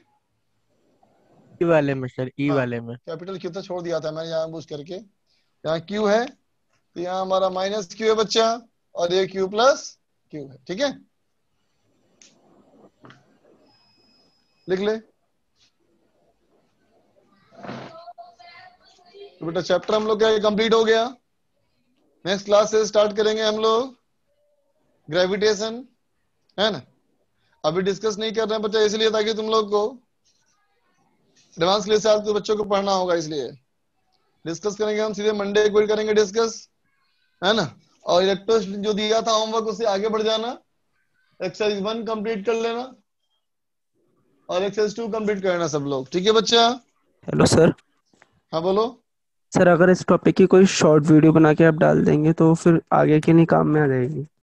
ई वाले में सर, ई हाँ, वाले में कैपिटल Q तो छोड़ दिया था मैंने यहाँ बूझ करके। यहाँ Q है तो यहाँ हमारा माइनस Q है बच्चा, और ये Q प्लस Q है। ठीक है, लिख ले। तो बेटा चैप्टर हम लोग क्या कंप्लीट हो गया। नेक्स्ट क्लास से स्टार्ट करेंगे हम लोग ग्रेविटेशन, है ना। अभी डिस्कस नहीं कर रहे हैं बच्चा, इसलिए ताकि तुम लोग को एडवांस क्लास से तो बच्चों को पढ़ना होगा, इसलिए डिस्कस करेंगे हम सीधे मंडे को करेंगे डिस्कस, है ना। और इलेक्ट्रोस जो दिया था होमवर्क उससे आगे बढ़ जाना, एक्सरसाइज 1 कंप्लीट कर लेना और एक्सरसाइज 2 कंप्लीट करना सब लोग। ठीक है बच्चा? Hello sir. हाँ बोलो। सर अगर इस टॉपिक की कोई शॉर्ट वीडियो बना के आप डाल देंगे तो फिर आगे के नहीं काम में आ जाएगी।